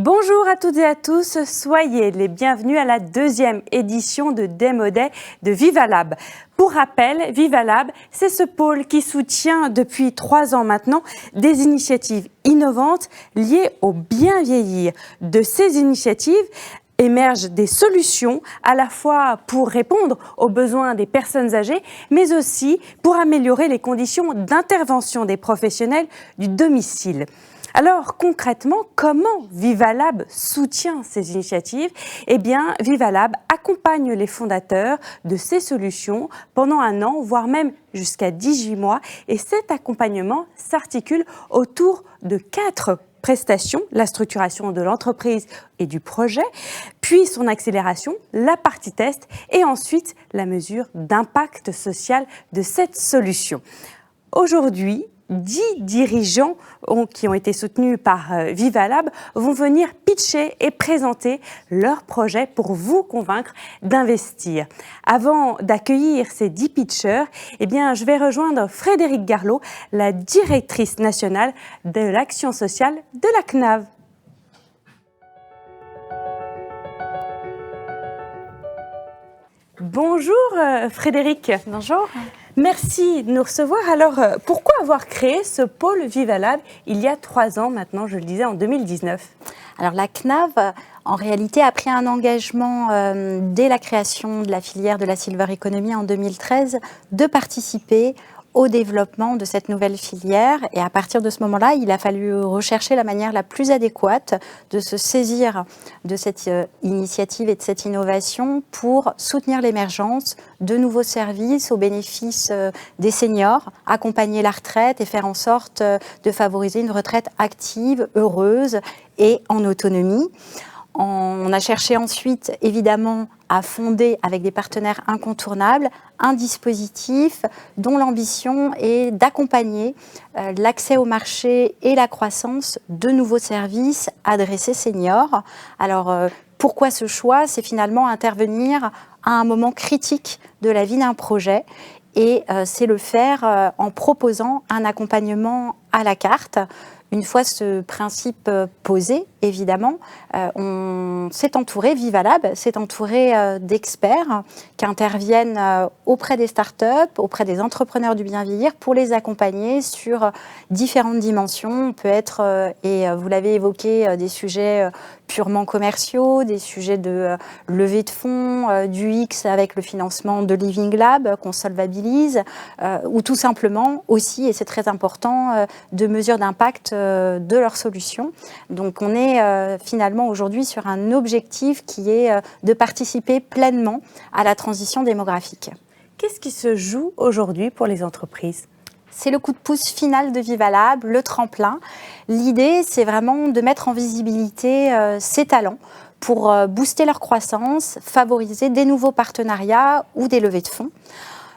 Bonjour à toutes et à tous, soyez les bienvenus à la deuxième édition de Demo Day de Vivalab. Pour rappel, Vivalab, c'est ce pôle qui soutient depuis 3 ans maintenant des initiatives innovantes liées au bien vieillir. De ces initiatives émergent des solutions à la fois pour répondre aux besoins des personnes âgées, mais aussi pour améliorer les conditions d'intervention des professionnels du domicile. Alors concrètement, comment Vivalab soutient ces initiatives? Eh bien, Vivalab accompagne les fondateurs de ces solutions pendant 1 an, voire même jusqu'à 18 mois. Et cet accompagnement s'articule autour de 4 prestations, la structuration de l'entreprise et du projet, puis son accélération, la partie test et ensuite la mesure d'impact social de cette solution. Aujourd'hui, 10 dirigeants qui ont été soutenus par Vivalab vont venir pitcher et présenter leurs projets pour vous convaincre d'investir. Avant d'accueillir ces 10 pitchers, eh bien, je vais rejoindre Frédéric Garlot, la directrice nationale de l'action sociale de la CNAV. Bonjour Frédéric. Bonjour. Merci de nous recevoir. Alors, pourquoi avoir créé ce pôle Vivalab il y a 3 ans maintenant, je le disais, en 2019? Alors la CNAV, en réalité, a pris un engagement dès la création de la filière de la Silver Economy en 2013 de participer au développement de cette nouvelle filière. Et à partir de ce moment-là, il a fallu rechercher la manière la plus adéquate de se saisir de cette initiative et de cette innovation pour soutenir l'émergence de nouveaux services au bénéfice des seniors, accompagner la retraite et faire en sorte de favoriser une retraite active, heureuse et en autonomie. On a cherché ensuite, évidemment, à fonder avec des partenaires incontournables un dispositif dont l'ambition est d'accompagner l'accès au marché et la croissance de nouveaux services adressés seniors. Alors, pourquoi ce choix? C'est finalement intervenir à un moment critique de la vie d'un projet et c'est le faire en proposant un accompagnement à la carte. Une fois ce principe posé, évidemment, on s'est entouré, Vivalab s'est entouré d'experts qui interviennent auprès des startups, auprès des entrepreneurs du bien vieillir pour les accompagner sur différentes dimensions. On peut être, et vous l'avez évoqué, des sujets purement commerciaux, des sujets de levée de fonds, du X avec le financement de Living Lab qu'on solvabilise, ou tout simplement aussi, et c'est très important, de mesures d'impact de leurs solutions. Donc on est finalement aujourd'hui sur un objectif qui est de participer pleinement à la transition démographique. Qu'est-ce qui se joue aujourd'hui pour les entreprises ? C'est le coup de pouce final de Vivalab, le tremplin. L'idée, c'est vraiment de mettre en visibilité ces talents pour booster leur croissance, favoriser des nouveaux partenariats ou des levées de fonds.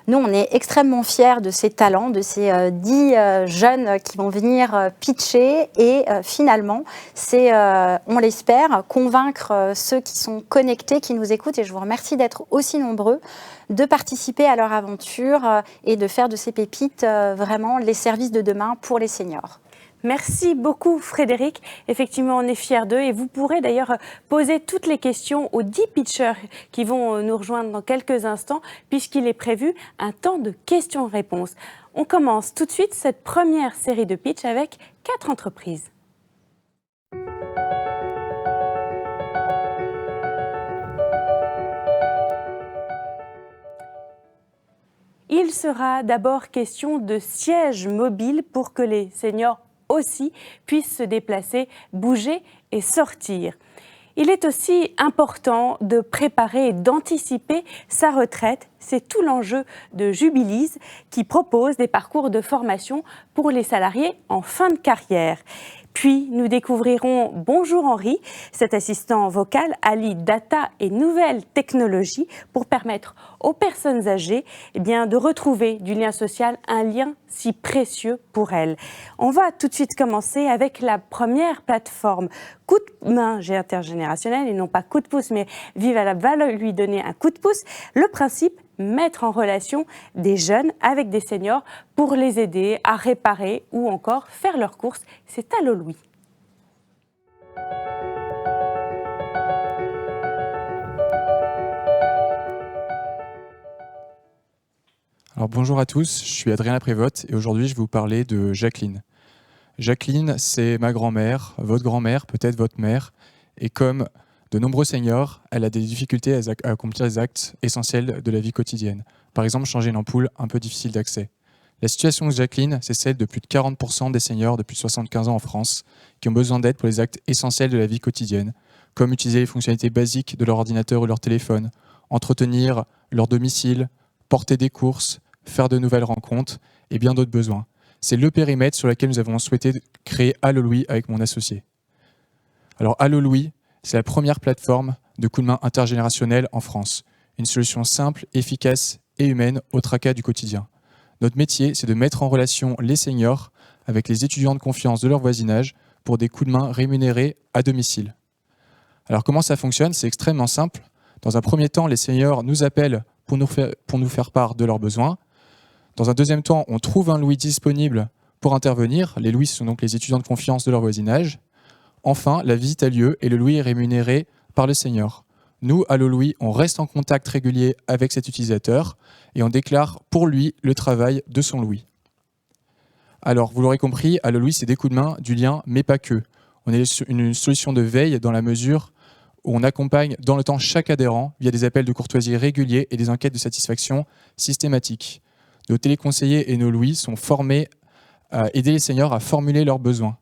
Nous, on est extrêmement fiers de ces talents, de ces 10 jeunes qui vont venir pitcher et finalement, c'est, on l'espère, convaincre ceux qui sont connectés, qui nous écoutent, et je vous remercie d'être aussi nombreux, de participer à leur aventure et de faire de ces pépites vraiment les services de demain pour les seniors. Merci beaucoup Frédéric. Effectivement, on est fiers d'eux et vous pourrez d'ailleurs poser toutes les questions aux 10 pitchers qui vont nous rejoindre dans quelques instants puisqu'il est prévu un temps de questions-réponses. On commence tout de suite cette première série de pitch avec 4 entreprises. Il sera d'abord question de sièges mobiles pour que les seniors aussi puissent se déplacer, bouger et sortir. Il est aussi important de préparer et d'anticiper sa retraite. C'est tout l'enjeu de Jubilise qui propose des parcours de formation pour les salariés en fin de carrière. Puis, nous découvrirons Bonjour Henri. Cet assistant vocal allie data et nouvelles technologies pour permettre aux personnes âgées de retrouver du lien social, un lien si précieux pour elles. On va tout de suite commencer avec la première plateforme coup de main intergénérationnel et non pas coup de pouce, mais Vivalab va lui donner un coup de pouce. Le principe, mettre en relation des jeunes avec des seniors pour les aider à réparer ou encore faire leurs courses. C'est Allo Louis. Alors, bonjour à tous, je suis Adrien Laprévotte et aujourd'hui je vais vous parler de Jacqueline. Jacqueline, c'est ma grand-mère, votre grand-mère, peut-être votre mère, et comme de nombreux seniors, elle a des difficultés à accomplir les actes essentiels de la vie quotidienne. Par exemple, changer une ampoule, un peu difficile d'accès. La situation de Jacqueline, c'est celle de plus de 40% des seniors de plus de 75 ans en France qui ont besoin d'aide pour les actes essentiels de la vie quotidienne, comme utiliser les fonctionnalités basiques de leur ordinateur ou leur téléphone, entretenir leur domicile, porter des courses, faire de nouvelles rencontres et bien d'autres besoins. C'est le périmètre sur lequel nous avons souhaité créer Allo Louis avec mon associé. Alors Allo Louis, c'est la première plateforme de coup de main intergénérationnel en France. Une solution simple, efficace et humaine au tracas du quotidien. Notre métier, c'est de mettre en relation les seniors avec les étudiants de confiance de leur voisinage pour des coups de main rémunérés à domicile. Alors comment ça fonctionne? C'est extrêmement simple. Dans un premier temps, les seniors nous appellent pour nous faire part de leurs besoins. Dans un deuxième temps, on trouve un Louis disponible pour intervenir. Les Louis sont donc les étudiants de confiance de leur voisinage. Enfin, la visite a lieu et le Louis est rémunéré par le senior. Nous, Allo Louis, on reste en contact régulier avec cet utilisateur et on déclare pour lui le travail de son Louis. Alors, vous l'aurez compris, Allo Louis, c'est des coups de main, du lien, mais pas que. On est une solution de veille dans la mesure où on accompagne dans le temps chaque adhérent via des appels de courtoisie réguliers et des enquêtes de satisfaction systématiques. Nos téléconseillers et nos Louis sont formés à aider les seniors à formuler leurs besoins.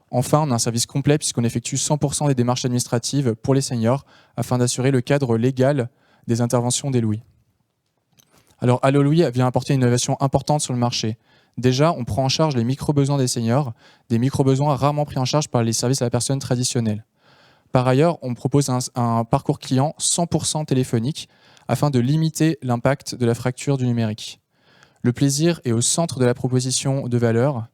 Enfin, on a un service complet puisqu'on effectue 100% des démarches administratives pour les seniors afin d'assurer le cadre légal des interventions des Louis. Alors, Allo Louis vient apporter une innovation importante sur le marché. Déjà, on prend en charge les micro-besoins des seniors, des micro-besoins rarement pris en charge par les services à la personne traditionnels. Par ailleurs, on propose un parcours client 100% téléphonique afin de limiter l'impact de la fracture du numérique. Le plaisir est au centre de la proposition de valeur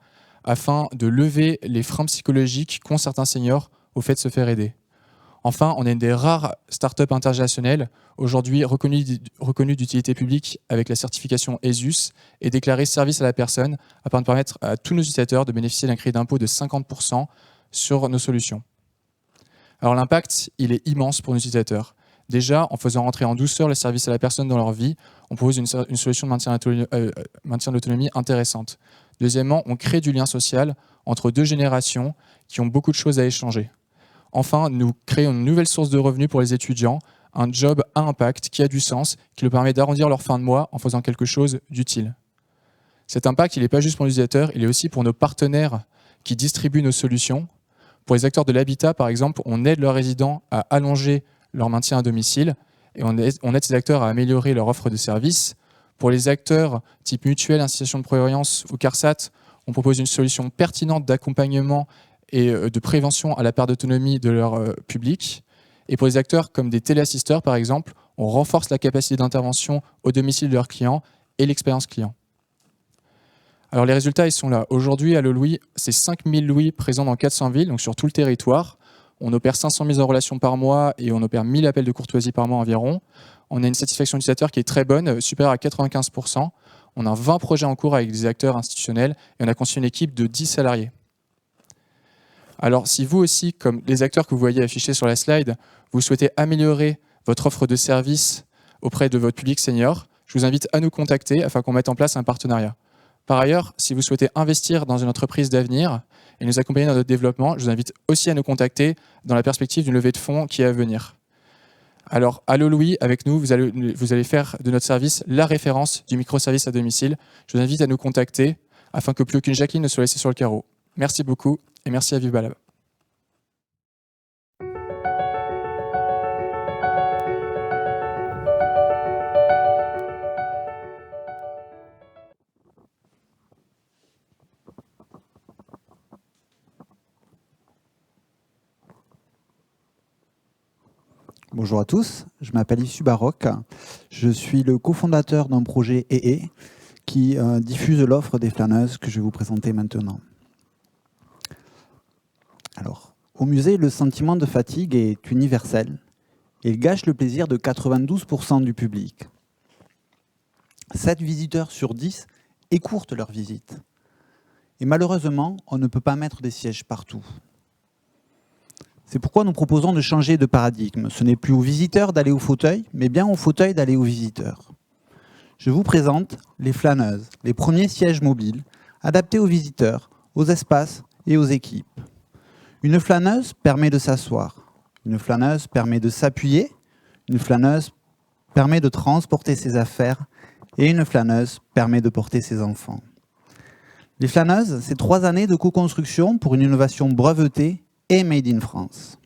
afin de lever les freins psychologiques qu'ont certains seniors au fait de se faire aider. Enfin, on est une des rares startups internationales aujourd'hui reconnues d'utilité publique avec la certification ESUS et déclarée service à la personne afin de permettre à tous nos utilisateurs de bénéficier d'un crédit d'impôt de 50% sur nos solutions. Alors l'impact, il est immense pour nos utilisateurs. Déjà, en faisant rentrer en douceur le service à la personne dans leur vie, on propose une solution de maintien de l'autonomie intéressante. Deuxièmement, on crée du lien social entre deux générations qui ont beaucoup de choses à échanger. Enfin, nous créons une nouvelle source de revenus pour les étudiants, un job à impact qui a du sens, qui leur permet d'arrondir leur fin de mois en faisant quelque chose d'utile. Cet impact, il n'est pas juste pour les utilisateurs, il est aussi pour nos partenaires qui distribuent nos solutions. Pour les acteurs de l'habitat, par exemple, on aide leurs résidents à allonger leur maintien à domicile et on aide ces acteurs à améliorer leur offre de services. Pour les acteurs type mutuelle, institution de prévoyance ou CARSAT, on propose une solution pertinente d'accompagnement et de prévention à la perte d'autonomie de leur public. Et pour les acteurs comme des téléassisteurs, par exemple, on renforce la capacité d'intervention au domicile de leurs clients et l'expérience client. Alors les résultats, ils sont là. Aujourd'hui, Allo Louis, c'est 5000 Louis présents dans 400 villes, donc sur tout le territoire. On opère 500 mises en relation par mois et on opère 1000 appels de courtoisie par mois environ. On a une satisfaction utilisateur qui est très bonne, supérieure à 95%. On a 20 projets en cours avec des acteurs institutionnels et on a conçu une équipe de 10 salariés. Alors si vous aussi, comme les acteurs que vous voyez affichés sur la slide, vous souhaitez améliorer votre offre de service auprès de votre public senior, je vous invite à nous contacter afin qu'on mette en place un partenariat. Par ailleurs, si vous souhaitez investir dans une entreprise d'avenir et nous accompagner dans notre développement, je vous invite aussi à nous contacter dans la perspective d'une levée de fonds qui est à venir. Alors, Allo Louis, avec nous, vous allez faire de notre service la référence du microservice à domicile. Je vous invite à nous contacter afin que plus aucune Jacqueline ne soit laissée sur le carreau. Merci beaucoup et merci à Viva Lab. Bonjour à tous, je m'appelle Issu Baroque. Je suis le cofondateur d'un projet EE qui diffuse l'offre des flâneuses que je vais vous présenter maintenant. Alors, au musée, le sentiment de fatigue est universel et il gâche le plaisir de 92% du public. 7 visiteurs sur 10 écourtent leur visite. Et malheureusement, on ne peut pas mettre des sièges partout. C'est pourquoi nous proposons de changer de paradigme. Ce n'est plus aux visiteurs d'aller au fauteuil, mais bien au fauteuil d'aller aux visiteurs. je vous présente les flâneuses, les premiers sièges mobiles adaptés aux visiteurs, aux espaces et aux équipes. Une flâneuse permet de s'asseoir, une flâneuse permet de s'appuyer, une flâneuse permet de transporter ses affaires et une flâneuse permet de porter ses enfants. Les flâneuses, c'est 3 années de co-construction pour une innovation brevetée et made in France.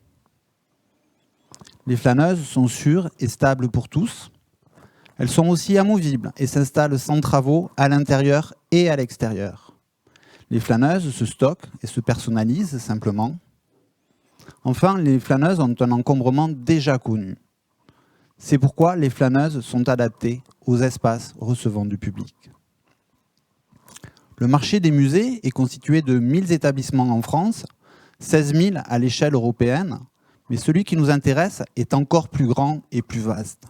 Les flâneuses sont sûres et stables pour tous. Elles sont aussi amovibles et s'installent sans travaux à l'intérieur et à l'extérieur. Les flâneuses se stockent et se personnalisent simplement. Enfin, les flâneuses ont un encombrement déjà connu. C'est pourquoi les flâneuses sont adaptées aux espaces recevant du public. Le marché des musées est constitué de 1000 établissements en France, 16 000 à l'échelle européenne, mais celui qui nous intéresse est encore plus grand et plus vaste.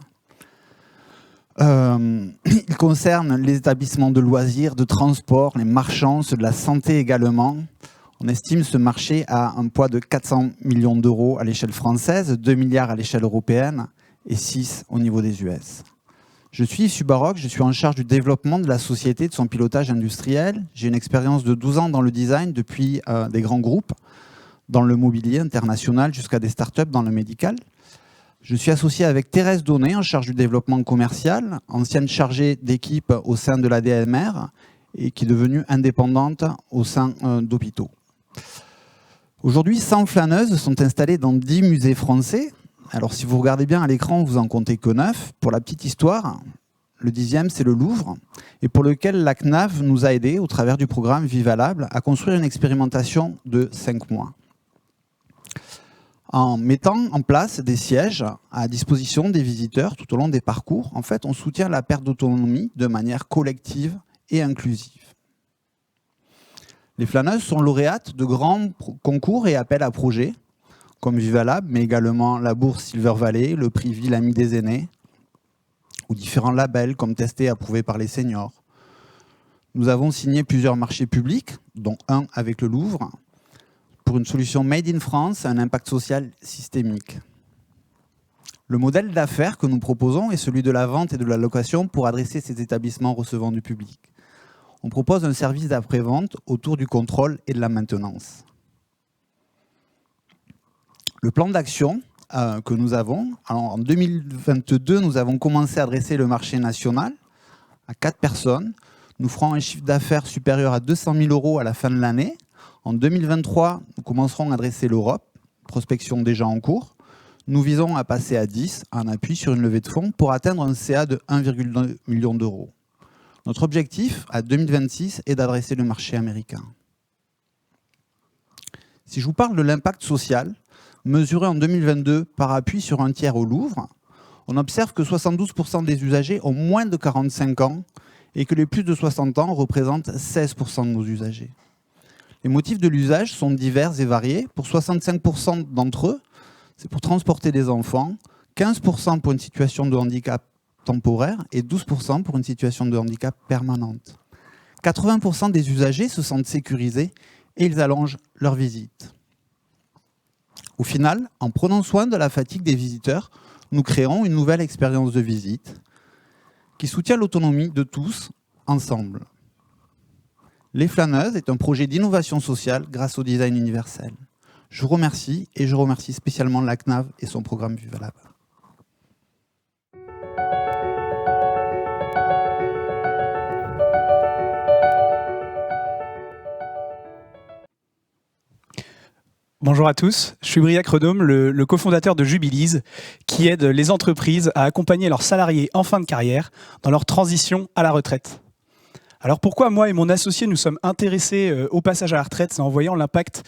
Il concerne les établissements de loisirs, de transport, les marchands, ceux de la santé également. On estime ce marché à un poids de 400 millions d'euros à l'échelle française, 2 milliards à l'échelle européenne et 6 au niveau des US. Je suis issu Baroque, je suis en charge du développement de la société, de son pilotage industriel. J'ai une expérience de 12 ans dans le design depuis des grands groupes, dans le mobilier international jusqu'à des startups dans le médical. Je suis associé avec Thérèse Donnet, en charge du développement commercial, ancienne chargée d'équipe au sein de la DMR et qui est devenue indépendante au sein d'hôpitaux. Aujourd'hui, 100 flâneuses sont installées dans 10 musées français. Alors si vous regardez bien à l'écran, vous en comptez que 9. Pour la petite histoire, le 10e, c'est le Louvre, et pour lequel la CNAV nous a aidés, au travers du programme Vivalab, à construire une expérimentation de 5 mois. En mettant en place des sièges à disposition des visiteurs tout au long des parcours, en fait, on soutient la perte d'autonomie de manière collective et inclusive. Les flâneuses sont lauréates de grands concours et appels à projets, comme Vivalab, mais également la bourse Silver Valley, le prix Ville Amie des aînés, ou différents labels comme Testé, approuvé par les seniors. Nous avons signé plusieurs marchés publics, dont un avec le Louvre, pour une solution Made in France à un impact social systémique. Le modèle d'affaires que nous proposons est celui de la vente et de la location pour adresser ces établissements recevant du public. On propose un service d'après-vente autour du contrôle et de la maintenance. Le plan d'action que nous avons, alors en 2022, nous avons commencé à adresser le marché national à 4 personnes. Nous ferons un chiffre d'affaires supérieur à 200 000 € à la fin de l'année. En 2023, nous commencerons à adresser l'Europe, prospection déjà en cours. Nous visons à passer à 10 en appui sur une levée de fonds pour atteindre un CA de 1,2 million d'euros. Notre objectif à 2026 est d'adresser le marché américain. Si je vous parle de l'impact social, mesuré en 2022 par appui sur un tiers au Louvre, on observe que 72% des usagers ont moins de 45 ans et que les plus de 60 ans représentent 16% de nos usagers. Les motifs de l'usage sont divers et variés. Pour 65% d'entre eux, c'est pour transporter des enfants, 15% pour une situation de handicap temporaire et 12% pour une situation de handicap permanente. 80% des usagers se sentent sécurisés et ils allongent leur visite. Au final, en prenant soin de la fatigue des visiteurs, nous créons une nouvelle expérience de visite qui soutient l'autonomie de tous ensemble. Les Flâneuses est un projet d'innovation sociale grâce au design universel. Je vous remercie et je remercie spécialement la CNAV et son programme Vivalab. Bonjour à tous, je suis Briac Redaume, le cofondateur de Jubilise, qui aide les entreprises à accompagner leurs salariés en fin de carrière dans leur transition à la retraite. Alors pourquoi moi et mon associé nous sommes intéressés au passage à la retraite? C'est en voyant l'impact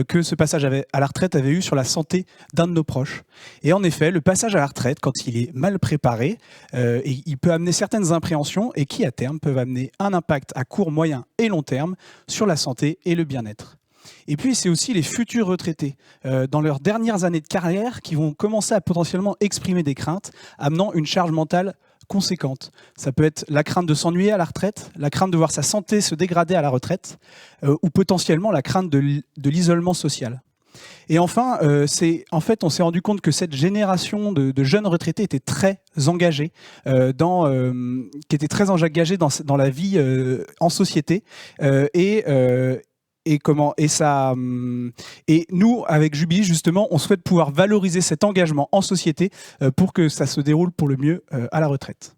que ce passage à la retraite avait eu sur la santé d'un de nos proches. Et en effet, le passage à la retraite, quand il est mal préparé, il peut amener certaines impréhensions et qui à terme peuvent amener un impact à court, moyen et long terme sur la santé et le bien-être. Et puis, c'est aussi les futurs retraités, dans leurs dernières années de carrière, qui vont commencer à potentiellement exprimer des craintes, amenant une charge mentale conséquente. Ça peut être la crainte de s'ennuyer à la retraite, la crainte de voir sa santé se dégrader à la retraite, ou potentiellement la crainte de l'isolement social. Et enfin, on s'est rendu compte que cette génération de jeunes retraités était très engagée dans la vie en société et nous, avec Jubilee, justement, on souhaite pouvoir valoriser cet engagement en société pour que ça se déroule pour le mieux à la retraite.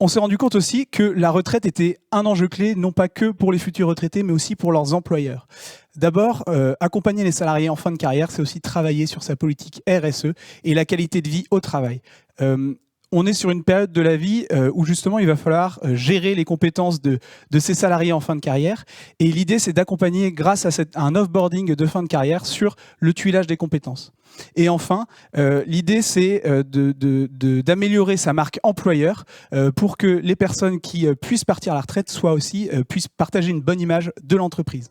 On s'est rendu compte aussi que la retraite était un enjeu clé, non pas que pour les futurs retraités, mais aussi pour leurs employeurs. D'abord, accompagner les salariés en fin de carrière, c'est aussi travailler sur sa politique RSE et la qualité de vie au travail. On est sur une période de la vie où justement il va falloir gérer les compétences de ces salariés en fin de carrière. Et l'idée, c'est d'accompagner grâce à un offboarding de fin de carrière sur le tuilage des compétences. Et enfin, l'idée, c'est d'améliorer sa marque employeur pour que les personnes qui puissent partir à la retraite puissent partager une bonne image de l'entreprise.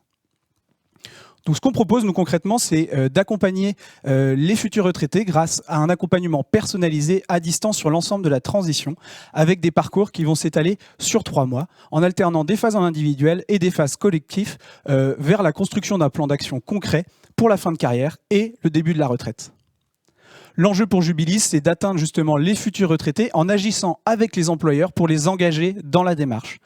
Donc ce qu'on propose, nous, concrètement, c'est d'accompagner les futurs retraités grâce à un accompagnement personnalisé à distance sur l'ensemble de la transition, avec des parcours qui vont s'étaler sur 3 mois, en alternant des phases en individuel et des phases collectives vers la construction d'un plan d'action concret pour la fin de carrière et le début de la retraite. L'enjeu pour Jubilee, c'est d'atteindre justement les futurs retraités en agissant avec les employeurs pour les engager dans la démarche.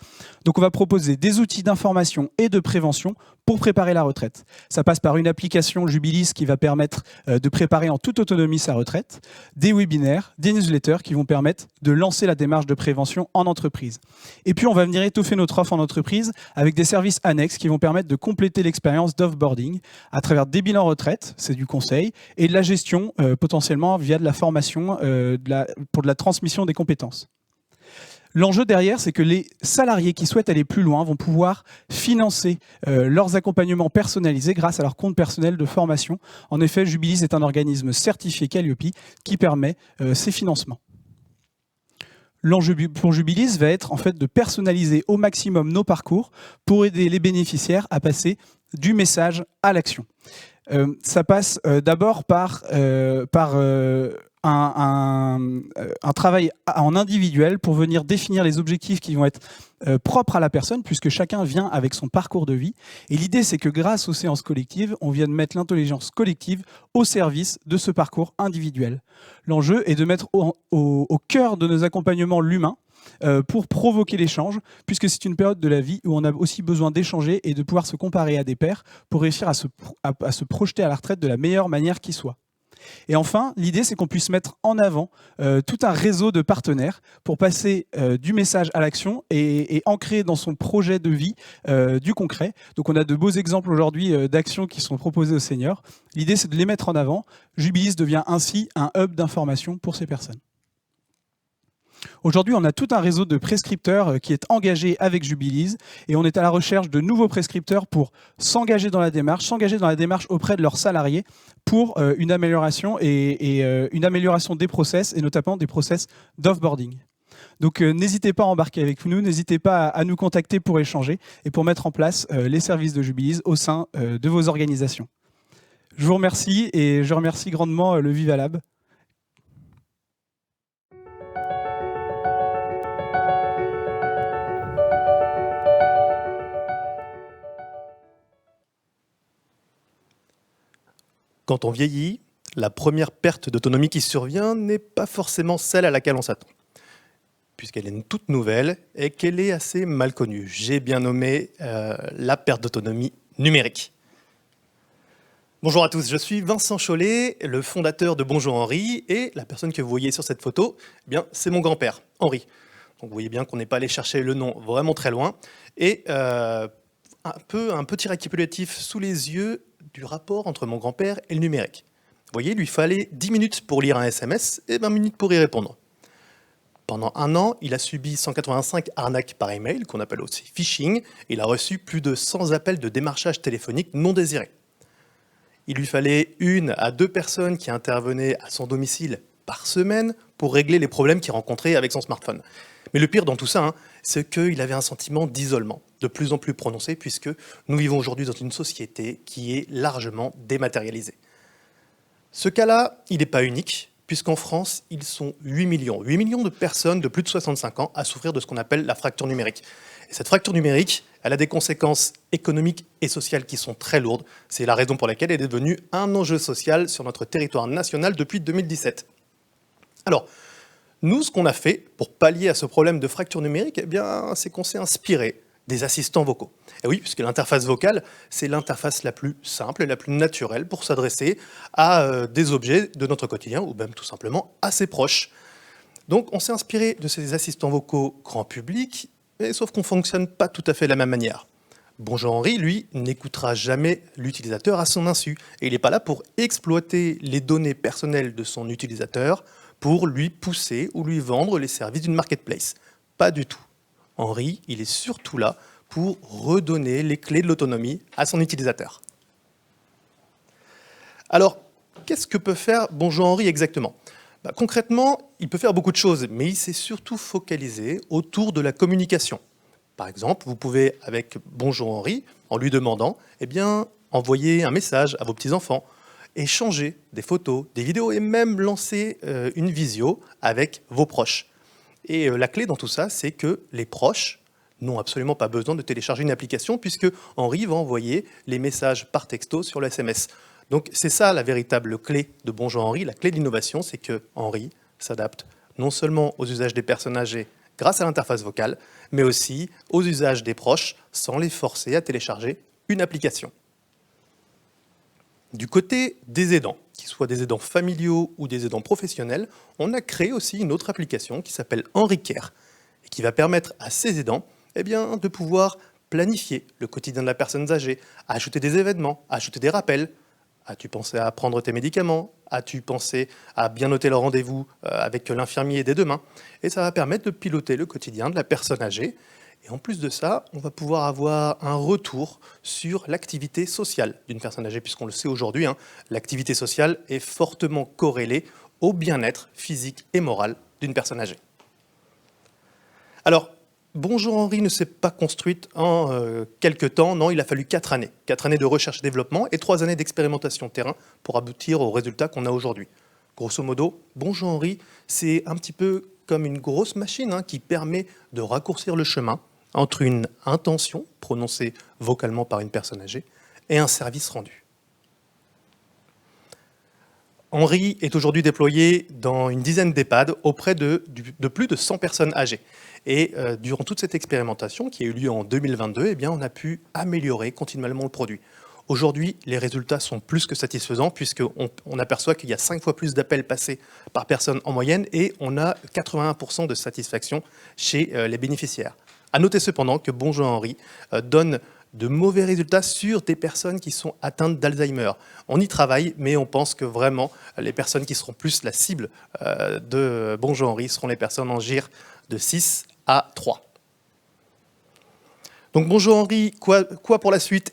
Donc on va proposer des outils d'information et de prévention pour préparer la retraite. Ça passe par une application Jubilee qui va permettre de préparer en toute autonomie sa retraite, des webinaires, des newsletters qui vont permettre de lancer la démarche de prévention en entreprise. Et puis on va venir étoffer notre offre en entreprise avec des services annexes qui vont permettre de compléter l'expérience d'offboarding à travers des bilans retraite, c'est du conseil, et de la gestion potentiellement via de la formation pour de la transmission des compétences. L'enjeu derrière, c'est que les salariés qui souhaitent aller plus loin vont pouvoir financer leurs accompagnements personnalisés grâce à leur compte personnel de formation. En effet, Jubilee est un organisme certifié Calliope qui permet ces financements. L'enjeu pour Jubilee va être en fait de personnaliser au maximum nos parcours pour aider les bénéficiaires à passer du message à l'action. Ça passe d'abord par un travail en individuel pour venir définir les objectifs qui vont être propres à la personne, puisque chacun vient avec son parcours de vie. Et l'idée, c'est que grâce aux séances collectives, on vient de mettre l'intelligence collective au service de ce parcours individuel. L'enjeu est de mettre au cœur de nos accompagnements l'humain, pour provoquer l'échange, puisque c'est une période de la vie où on a aussi besoin d'échanger et de pouvoir se comparer à des pairs pour réussir à se projeter à la retraite de la meilleure manière qui soit. Et enfin, l'idée, c'est qu'on puisse mettre en avant tout un réseau de partenaires pour passer du message à l'action et ancrer dans son projet de vie du concret. Donc on a de beaux exemples aujourd'hui d'actions qui sont proposées aux seniors. L'idée, c'est de les mettre en avant. Jubilee devient ainsi un hub d'information pour ces personnes. Aujourd'hui, on a tout un réseau de prescripteurs qui est engagé avec Jubilee et on est à la recherche de nouveaux prescripteurs pour s'engager dans la démarche auprès de leurs salariés pour une amélioration une amélioration des process et notamment des process d'offboarding. Donc n'hésitez pas à embarquer avec nous, n'hésitez pas à nous contacter pour échanger et pour mettre en place les services de Jubilee au sein de vos organisations. Je vous remercie et je remercie grandement le Vivalab. Quand on vieillit, la première perte d'autonomie qui survient n'est pas forcément celle à laquelle on s'attend, puisqu'elle est toute nouvelle et qu'elle est assez mal connue. J'ai bien nommé la perte d'autonomie numérique. Bonjour à tous, je suis Vincent Chollet, le fondateur de Bonjour Henri, et la personne que vous voyez sur cette photo, eh bien, c'est mon grand-père, Henri. Donc vous voyez bien qu'on n'est pas allé chercher le nom vraiment très loin. Et un petit récapitulatif sous les yeux du rapport entre mon grand-père et le numérique. Vous voyez, il lui fallait 10 minutes pour lire un SMS et 20 minutes pour y répondre. Pendant 1 an, il a subi 185 arnaques par email, qu'on appelle aussi phishing, et il a reçu plus de 100 appels de démarchage téléphonique non désirés. Il lui fallait 1 à 2 personnes qui intervenaient à son domicile par semaine pour régler les problèmes qu'il rencontrait avec son smartphone. Mais le pire dans tout ça, c'est qu'il avait un sentiment d'isolement de plus en plus prononcé, puisque nous vivons aujourd'hui dans une société qui est largement dématérialisée. Ce cas-là, il n'est pas unique, puisqu'en France, ils sont 8 millions de personnes de plus de 65 ans à souffrir de ce qu'on appelle la fracture numérique. Et cette fracture numérique, elle a des conséquences économiques et sociales qui sont très lourdes. C'est la raison pour laquelle elle est devenue un enjeu social sur notre territoire national depuis 2017. Alors, nous, ce qu'on a fait pour pallier à ce problème de fracture numérique, eh bien, c'est qu'on s'est inspiré des assistants vocaux. Et oui, puisque l'interface vocale, c'est l'interface la plus simple et la plus naturelle pour s'adresser à des objets de notre quotidien ou même tout simplement à ses proches. Donc, on s'est inspiré de ces assistants vocaux grand public, mais sauf qu'on ne fonctionne pas tout à fait de la même manière. Bonjour Henri, lui, n'écoutera jamais l'utilisateur à son insu. Et il n'est pas là pour exploiter les données personnelles de son utilisateur pour lui pousser ou lui vendre les services d'une marketplace. Pas du tout. Henri, il est surtout là pour redonner les clés de l'autonomie à son utilisateur. Alors, qu'est-ce que peut faire Bonjour Henri exactement ? Concrètement, il peut faire beaucoup de choses, mais il s'est surtout focalisé autour de la communication. Par exemple, vous pouvez, avec Bonjour Henri, en lui demandant, envoyer un message à vos petits-enfants, échanger des photos, des vidéos et même lancer une visio avec vos proches. Et la clé dans tout ça, c'est que les proches n'ont absolument pas besoin de télécharger une application puisque Henri va envoyer les messages par texto sur le SMS. Donc c'est ça la véritable clé de Bonjour Henri. La clé de l'innovation, c'est que Henri s'adapte non seulement aux usages des personnes âgées grâce à l'interface vocale, mais aussi aux usages des proches sans les forcer à télécharger une application. Du côté des aidants, qu'ils soient des aidants familiaux ou des aidants professionnels, on a créé aussi une autre application qui s'appelle Henri Care et qui va permettre à ces aidants de pouvoir planifier le quotidien de la personne âgée, ajouter des événements, ajouter des rappels. As-tu pensé à prendre tes médicaments? As-tu pensé à bien noter le rendez-vous avec l'infirmier dès demain? Et ça va permettre de piloter le quotidien de la personne âgée. Et en plus de ça, on va pouvoir avoir un retour sur l'activité sociale d'une personne âgée, puisqu'on le sait aujourd'hui, l'activité sociale est fortement corrélée au bien-être physique et moral d'une personne âgée. Alors, Bonjour Henri ne s'est pas construite en quelques temps, non, il a fallu 4 années. 4 années de recherche et développement et 3 années d'expérimentation terrain pour aboutir aux résultats qu'on a aujourd'hui. Grosso modo, Bonjour Henri, c'est un petit peu comme une grosse machine qui permet de raccourcir le chemin entre une intention prononcée vocalement par une personne âgée et un service rendu. Henri est aujourd'hui déployé dans une dizaine d'EHPAD auprès de plus de 100 personnes âgées. Et durant toute cette expérimentation qui a eu lieu en 2022, on a pu améliorer continuellement le produit. Aujourd'hui, les résultats sont plus que satisfaisants puisqu'on aperçoit qu'il y a 5 fois plus d'appels passés par personne en moyenne et on a 81% de satisfaction chez les bénéficiaires. À noter cependant que Bonjour Henri donne de mauvais résultats sur des personnes qui sont atteintes d'Alzheimer. On y travaille, mais on pense que vraiment les personnes qui seront plus la cible de Bonjour Henri seront les personnes en GIR de 6 à 3. Donc Bonjour Henri, quoi pour la suite ?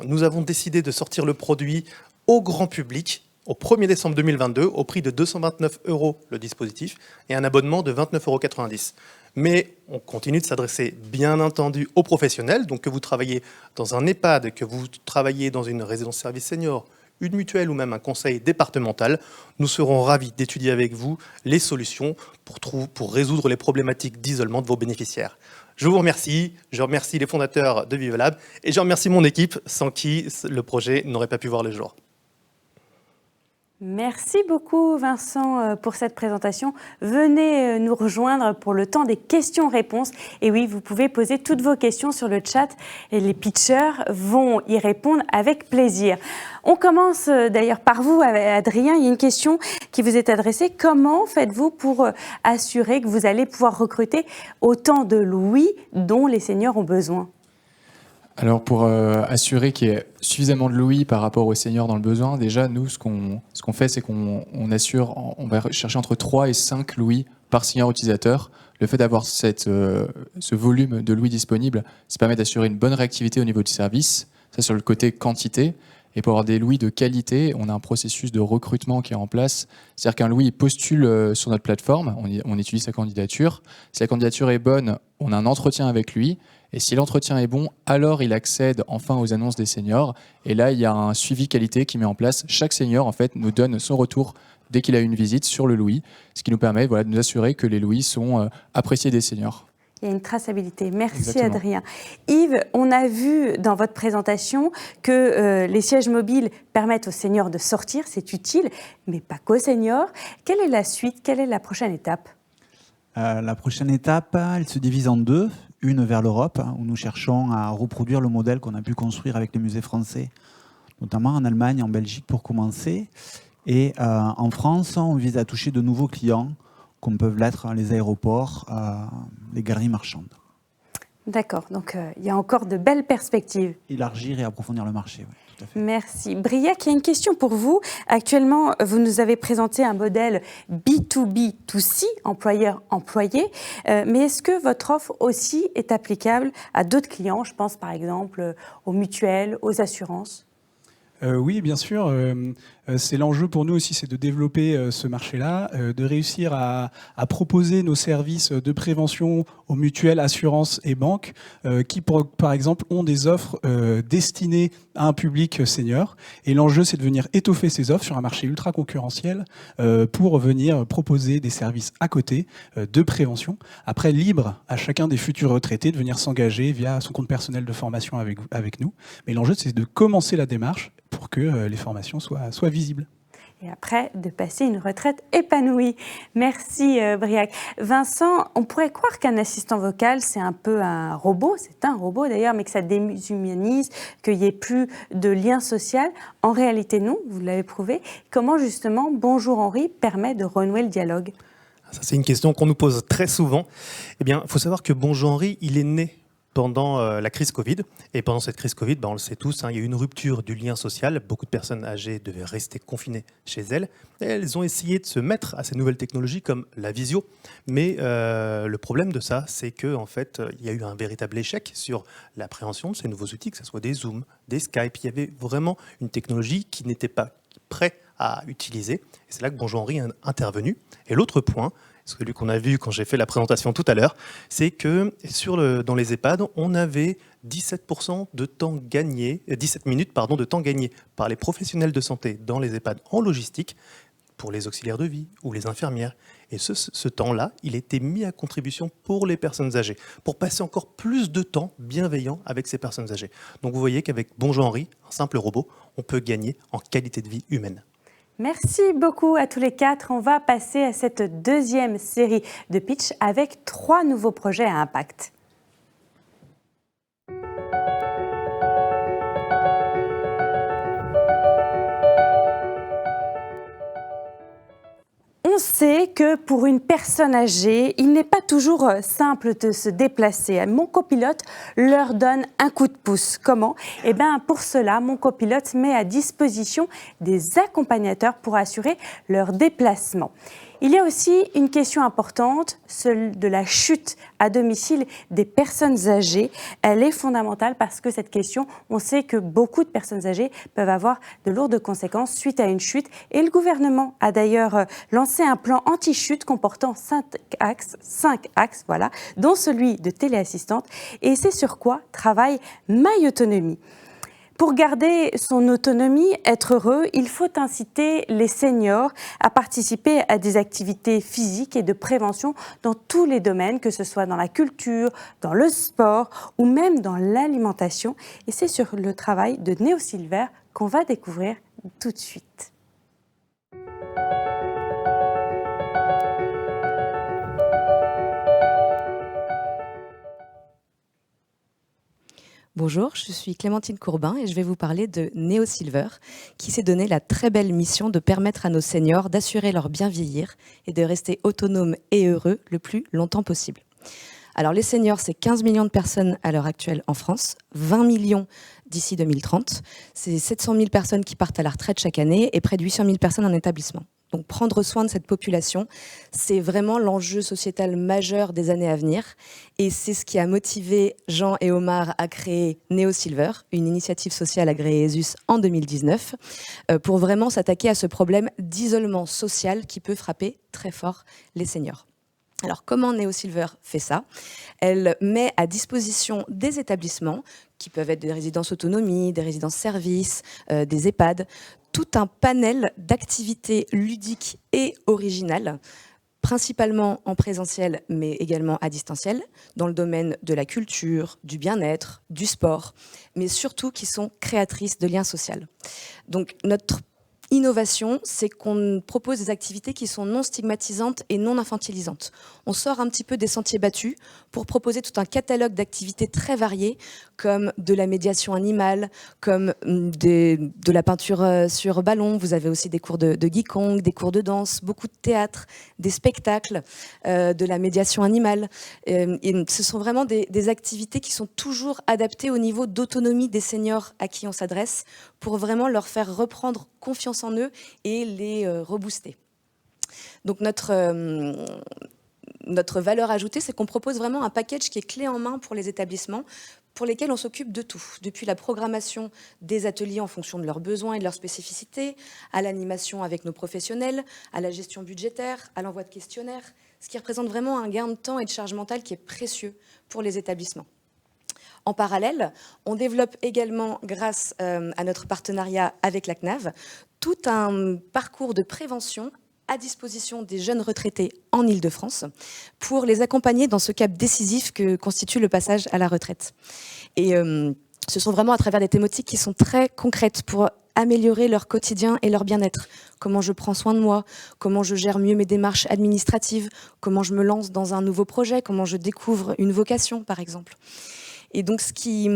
Nous avons décidé de sortir le produit au grand public au 1er décembre 2022 au prix de 229 € le dispositif et un abonnement de 29,90 €. Mais on continue de s'adresser bien entendu aux professionnels, donc que vous travaillez dans un EHPAD, que vous travaillez dans une résidence service senior, une mutuelle ou même un conseil départemental, nous serons ravis d'étudier avec vous les solutions pour résoudre les problématiques d'isolement de vos bénéficiaires. Je vous remercie, je remercie les fondateurs de Vivalab et je remercie mon équipe sans qui le projet n'aurait pas pu voir le jour. Merci beaucoup Vincent pour cette présentation. Venez nous rejoindre pour le temps des questions-réponses. Et oui, vous pouvez poser toutes vos questions sur le chat et les pitchers vont y répondre avec plaisir. On commence d'ailleurs par vous, Adrien. Il y a une question qui vous est adressée. Comment faites-vous pour assurer que vous allez pouvoir recruter autant de Louis dont les seniors ont besoin ? Alors pour assurer qu'il y ait suffisamment de Louis par rapport aux seniors dans le besoin, déjà nous ce qu'on fait c'est qu'on on va chercher entre 3 et 5 Louis par senior utilisateur. Le fait d'avoir ce volume de Louis disponible, ça permet d'assurer une bonne réactivité au niveau du service, ça sur le côté quantité. Et pour avoir des Louis de qualité, on a un processus de recrutement qui est en place. C'est-à-dire qu'un Louis postule sur notre plateforme, on utilise sa candidature. Si la candidature est bonne, on a un entretien avec lui. Et si l'entretien est bon, alors il accède enfin aux annonces des seniors. Et là, il y a un suivi qualité qui met en place. Chaque senior, en fait, nous donne son retour dès qu'il a eu une visite sur le Louis, ce qui nous permet de nous assurer que les Louis sont appréciés des seniors. Il y a une traçabilité. Merci Exactement. Adrien. Yves, on a vu dans votre présentation que les sièges mobiles permettent aux seniors de sortir, c'est utile, mais pas qu'aux seniors. Quelle est la suite? Quelle est la prochaine étape? La prochaine étape, elle se divise en deux. Une vers l'Europe, où nous cherchons à reproduire le modèle qu'on a pu construire avec les musées français, notamment en Allemagne, en Belgique pour commencer. Et en France, on vise à toucher de nouveaux clients, comme peuvent l'être les aéroports, les galeries marchandes. D'accord, donc il y a encore de belles perspectives. Élargir et approfondir le marché, oui, tout à fait. Merci. Briac, il y a une question pour vous. Actuellement, vous nous avez présenté un modèle B2B2C, employeur-employé, mais est-ce que votre offre aussi est applicable à d'autres clients? Je pense par exemple aux mutuelles, aux assurances. Oui, bien sûr. C'est l'enjeu pour nous aussi, c'est de développer ce marché-là, de réussir à proposer nos services de prévention aux mutuelles, assurances et banques qui, par exemple, ont des offres destinées à un public senior. Et l'enjeu, c'est de venir étoffer ces offres sur un marché ultra concurrentiel pour venir proposer des services à côté de prévention. Après, libre à chacun des futurs retraités de venir s'engager via son compte personnel de formation avec nous. Mais l'enjeu, c'est de commencer la démarche pour que les formations soient visibles. Et après, de passer une retraite épanouie. Merci Briac. Vincent, on pourrait croire qu'un assistant vocal, c'est un peu un robot, c'est un robot d'ailleurs, mais que ça déshumanise, qu'il n'y ait plus de lien social. En réalité, non, vous l'avez prouvé. Comment justement Bonjour Henri permet de renouer le dialogue? Ça, c'est une question qu'on nous pose très souvent. Eh bien, il faut savoir que Bonjour Henri, il est né pendant la crise Covid. Et pendant cette crise Covid, on le sait tous, il y a eu une rupture du lien social. Beaucoup de personnes âgées devaient rester confinées chez elles. Et elles ont essayé de se mettre à ces nouvelles technologies comme la visio. Mais le problème de ça, c'est qu'en fait, il y a eu un véritable échec sur l'appréhension de ces nouveaux outils, que ce soit des Zoom, des Skype. Il y avait vraiment une technologie qui n'était pas prête à utiliser. Et c'est là que Bonjour Henri est intervenu. Et l'autre point, celui qu'on a vu quand j'ai fait la présentation tout à l'heure, c'est que dans les EHPAD, on avait 17% de temps gagné, 17 minutes de temps gagné par les professionnels de santé dans les EHPAD en logistique pour les auxiliaires de vie ou les infirmières. Et ce temps-là, il était mis à contribution pour les personnes âgées, pour passer encore plus de temps bienveillant avec ces personnes âgées. Donc vous voyez qu'avec Bonjour Henri, un simple robot, on peut gagner en qualité de vie humaine. Merci beaucoup à tous les quatre. On va passer à cette deuxième série de pitch avec 3 nouveaux projets à impact. On sait que pour une personne âgée, il n'est pas toujours simple de se déplacer. Mon copilote leur donne un coup de pouce. Comment? Eh bien, pour cela, mon copilote met à disposition des accompagnateurs pour assurer leur déplacement. Il y a aussi une question importante, celle de la chute à domicile des personnes âgées. Elle est fondamentale parce que cette question, on sait que beaucoup de personnes âgées peuvent avoir de lourdes conséquences suite à une chute. Et le gouvernement a d'ailleurs lancé un plan anti-chute comportant 5 axes, voilà, dont celui de téléassistante. Et c'est sur quoi travaille My Autonomie. Pour garder son autonomie, être heureux, il faut inciter les seniors à participer à des activités physiques et de prévention dans tous les domaines, que ce soit dans la culture, dans le sport ou même dans l'alimentation. Et c'est sur le travail de Néo Silver qu'on va découvrir tout de suite. Bonjour, je suis Clémentine Courbin et je vais vous parler de Néo Silver, qui s'est donné la très belle mission de permettre à nos seniors d'assurer leur bien vieillir et de rester autonomes et heureux le plus longtemps possible. Alors les seniors, c'est 15 millions de personnes à l'heure actuelle en France, 20 millions d'ici 2030. C'est 700 000 personnes qui partent à la retraite chaque année et près de 800 000 personnes en établissement. Donc prendre soin de cette population, c'est vraiment l'enjeu sociétal majeur des années à venir. Et c'est ce qui a motivé Jean et Omar à créer Néo Silver, une initiative sociale agréée ESUS en 2019, pour vraiment s'attaquer à ce problème d'isolement social qui peut frapper très fort les seniors. Alors comment Néo Silver fait ça? Elle met à disposition des établissements, qui peuvent être des résidences autonomie, des résidences services, des EHPAD, tout un panel d'activités ludiques et originales principalement en présentiel, mais également à distanciel, dans le domaine de la culture, du bien-être, du sport, mais surtout qui sont créatrices de liens sociaux. Donc notre innovation, c'est qu'on propose des activités qui sont non stigmatisantes et non infantilisantes. On sort un petit peu des sentiers battus pour proposer tout un catalogue d'activités très variées, comme de la médiation animale, comme de la peinture sur ballon. Vous avez aussi des cours de Qigong, des cours de danse, beaucoup de théâtre, des spectacles, de la médiation animale. Et ce sont vraiment des activités qui sont toujours adaptées au niveau d'autonomie des seniors à qui on s'adresse, pour vraiment leur faire reprendre confiance en eux et les rebooster. Donc notre valeur ajoutée, c'est qu'on propose vraiment un package qui est clé en main pour les établissements, pour lesquels on s'occupe de tout, depuis la programmation des ateliers en fonction de leurs besoins et de leurs spécificités, à l'animation avec nos professionnels, à la gestion budgétaire, à l'envoi de questionnaires, ce qui représente vraiment un gain de temps et de charge mentale qui est précieux pour les établissements. En parallèle, on développe également, grâce à notre partenariat avec la CNAV, tout un parcours de prévention à disposition des jeunes retraités en Île-de-France pour les accompagner dans ce cap décisif que constitue le passage à la retraite. Et ce sont vraiment à travers des thématiques qui sont très concrètes pour améliorer leur quotidien et leur bien-être. Comment je prends soin de moi, comment je gère mieux mes démarches administratives, comment je me lance dans un nouveau projet, comment je découvre une vocation, par exemple. Et donc, ce qui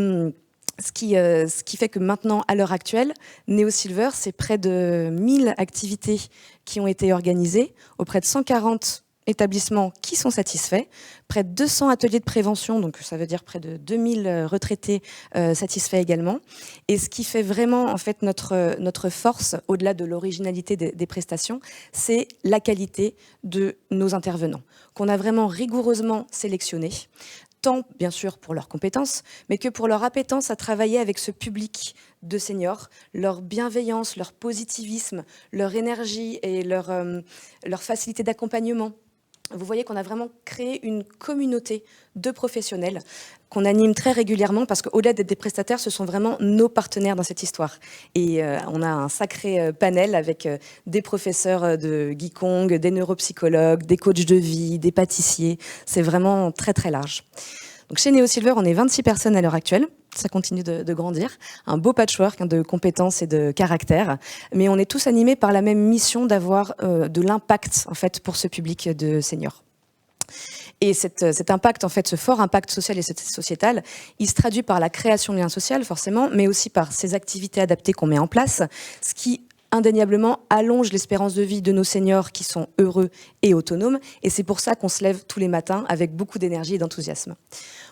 fait que maintenant, à l'heure actuelle, NeoSilver, c'est près de 1000 activités qui ont été organisées auprès de 140 établissements qui sont satisfaits, près de 200 ateliers de prévention, donc ça veut dire près de 2000 retraités satisfaits également. Et ce qui fait vraiment en fait notre force, au-delà de l'originalité des prestations, c'est la qualité de nos intervenants, qu'on a vraiment rigoureusement sélectionnés, tant bien sûr pour leurs compétences, mais que pour leur appétence à travailler avec ce public de seniors, leur bienveillance, leur positivisme, leur énergie et leur facilité d'accompagnement. Vous voyez qu'on a vraiment créé une communauté de professionnels qu'on anime très régulièrement parce qu'au-delà d'être des prestataires, ce sont vraiment nos partenaires dans cette histoire. Et on a un sacré panel avec des professeurs de Qigong, des neuropsychologues, des coachs de vie, des pâtissiers. C'est vraiment très très large. Donc chez NeoSilver, on est 26 personnes à l'heure actuelle. Ça continue de grandir. Un beau patchwork de compétences et de caractères. Mais on est tous animés par la même mission d'avoir de l'impact en fait, pour ce public de seniors. Et cet impact, en fait, ce fort impact social et sociétal, il se traduit par la création de liens sociaux, forcément, mais aussi par ces activités adaptées qu'on met en place, ce qui indéniablement allonge l'espérance de vie de nos seniors qui sont heureux et autonomes. Et c'est pour ça qu'on se lève tous les matins avec beaucoup d'énergie et d'enthousiasme.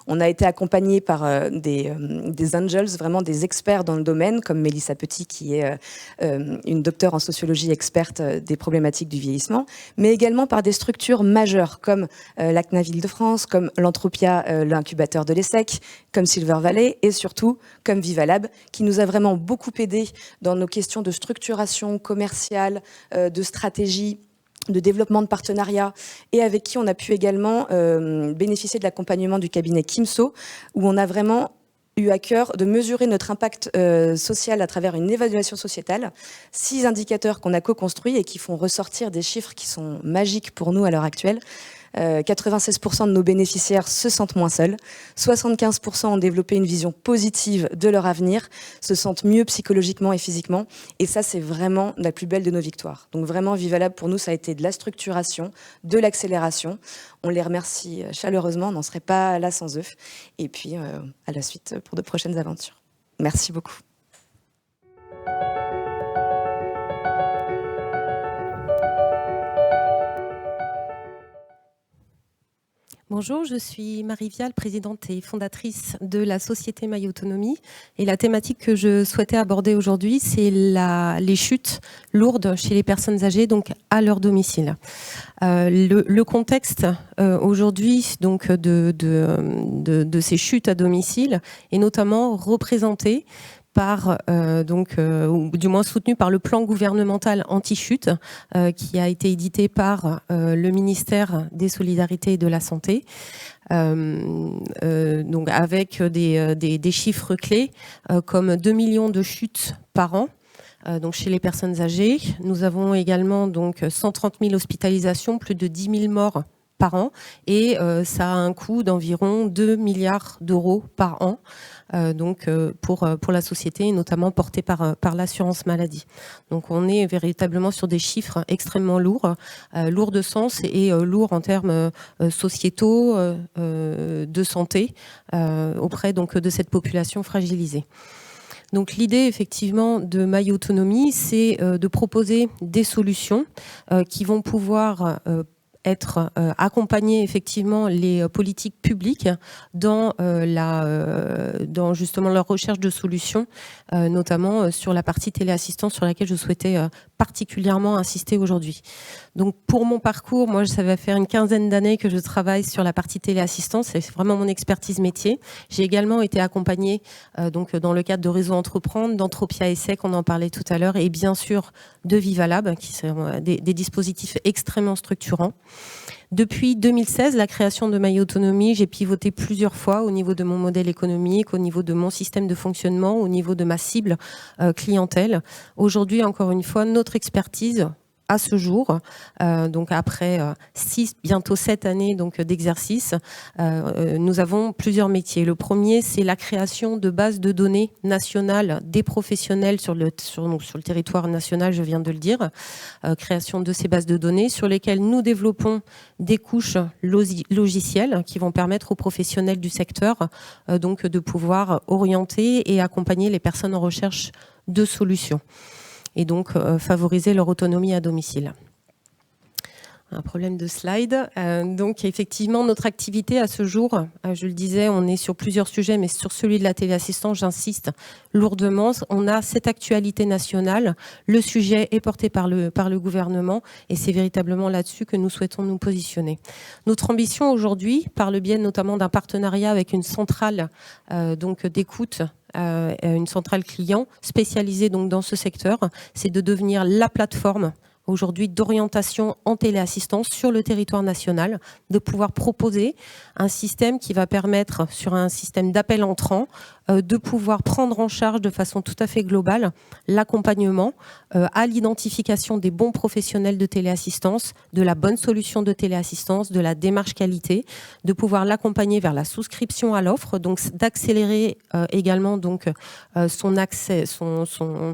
On a été accompagné par des angels, vraiment des experts dans le domaine, comme Mélissa Petit, qui est une docteure en sociologie experte des problématiques du vieillissement, mais également par des structures majeures, comme la CNAV Île-de-France, comme l'Anthropia, l'incubateur de l'ESSEC, comme Silver Valley, et surtout comme Vivalab, qui nous a vraiment beaucoup aidés dans nos questions de structuration commerciale, de stratégie, de développement de partenariats, et avec qui on a pu également bénéficier de l'accompagnement du cabinet Kimso, où on a vraiment eu à cœur de mesurer notre impact social à travers une évaluation sociétale. 6 indicateurs qu'on a co-construits et qui font ressortir des chiffres qui sont magiques pour nous à l'heure actuelle. 96% de nos bénéficiaires se sentent moins seuls, 75% ont développé une vision positive de leur avenir, se sentent mieux psychologiquement et physiquement, et ça c'est vraiment la plus belle de nos victoires. Donc vraiment Vivalab pour nous ça a été de la structuration, de l'accélération, on les remercie chaleureusement, on n'en serait pas là sans eux, et puis à la suite pour de prochaines aventures. Merci beaucoup. Bonjour, je suis Marie Vial, présidente et fondatrice de la société My Autonomie. Et la thématique que je souhaitais aborder aujourd'hui, c'est les chutes lourdes chez les personnes âgées, donc à leur domicile. Le contexte aujourd'hui donc de ces chutes à domicile est notamment représenté par, ou du moins soutenu par le plan gouvernemental anti-chute qui a été édité par le ministère des Solidarités et de la Santé, donc avec des chiffres clés comme 2 millions de chutes par an, donc chez les personnes âgées. Nous avons également donc 130 000 hospitalisations, plus de 10 000 morts par an, et ça a un coût d'environ 2 milliards d'euros par an, pour la société, et notamment porté par l'assurance maladie. Donc on est véritablement sur des chiffres extrêmement lourds, lourds de sens et lourds en termes sociétaux, de santé, auprès donc de cette population fragilisée. Donc l'idée effectivement de My Autonomy, c'est de proposer des solutions qui vont pouvoir être accompagner effectivement les politiques publiques dans justement leur recherche de solutions, notamment sur la partie téléassistance sur laquelle je souhaitais particulièrement insister aujourd'hui. Donc pour mon parcours, moi ça va faire une quinzaine d'années que je travaille sur la partie téléassistance, c'est vraiment mon expertise métier. J'ai également été accompagnée donc dans le cadre de Réseau Entreprendre, d'Entropia ESSEC, on en parlait tout à l'heure, et bien sûr de Vivalab, qui sont des dispositifs extrêmement structurants. Depuis 2016, la création de My Autonomy, j'ai pivoté plusieurs fois au niveau de mon modèle économique, au niveau de mon système de fonctionnement, au niveau de ma cible clientèle. Aujourd'hui, encore une fois, notre expertise à ce jour, donc après 6, bientôt 7 années donc d'exercice, nous avons plusieurs métiers. Le premier, c'est la création de bases de données nationales des professionnels sur le territoire national, je viens de le dire, création de ces bases de données sur lesquelles nous développons des couches logicielles qui vont permettre aux professionnels du secteur donc de pouvoir orienter et accompagner les personnes en recherche de solutions, et donc favoriser leur autonomie à domicile. Un problème de slide. Donc effectivement, notre activité à ce jour, je le disais, on est sur plusieurs sujets, mais sur celui de la téléassistance, j'insiste lourdement. On a cette actualité nationale, le sujet est porté par le gouvernement, et c'est véritablement là-dessus que nous souhaitons nous positionner. Notre ambition aujourd'hui, par le biais notamment d'un partenariat avec une centrale donc d'écoute, une centrale client spécialisée donc dans ce secteur, c'est de devenir la plateforme aujourd'hui d'orientation en téléassistance sur le territoire national, de pouvoir proposer un système qui va permettre, sur un système d'appel entrant, de pouvoir prendre en charge de façon tout à fait globale l'accompagnement à l'identification des bons professionnels de téléassistance, de la bonne solution de téléassistance, de la démarche qualité, de pouvoir l'accompagner vers la souscription à l'offre, donc d'accélérer également donc son accès, son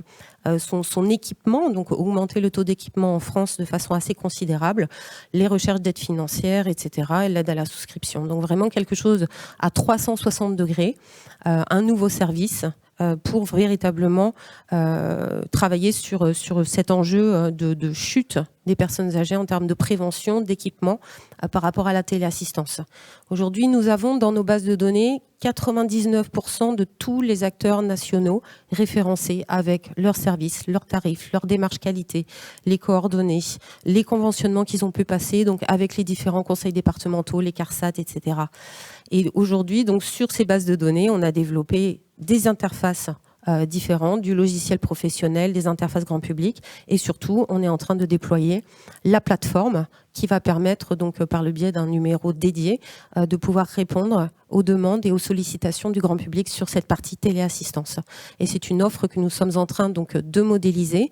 équipement, donc augmenter le taux d'équipement en France de façon assez considérable, les recherches d'aide financière, etc., et l'aide à la souscription. Donc vraiment quelque chose à 360 degrés, un nouveau service pour véritablement travailler sur cet enjeu de chute des personnes âgées en termes de prévention, d'équipement par rapport à la téléassistance. Aujourd'hui, nous avons dans nos bases de données 99% de tous les acteurs nationaux référencés avec leurs services, leurs tarifs, leurs démarches qualité, les coordonnées, les conventionnements qu'ils ont pu passer donc avec les différents conseils départementaux, les CARSAT, etc. Et aujourd'hui, donc sur ces bases de données, on a développé des interfaces différentes, du logiciel professionnel, des interfaces grand public, et surtout, on est en train de déployer la plateforme qui va permettre, donc par le biais d'un numéro dédié, de pouvoir répondre aux demandes et aux sollicitations du grand public sur cette partie téléassistance. Et c'est une offre que nous sommes en train donc de modéliser,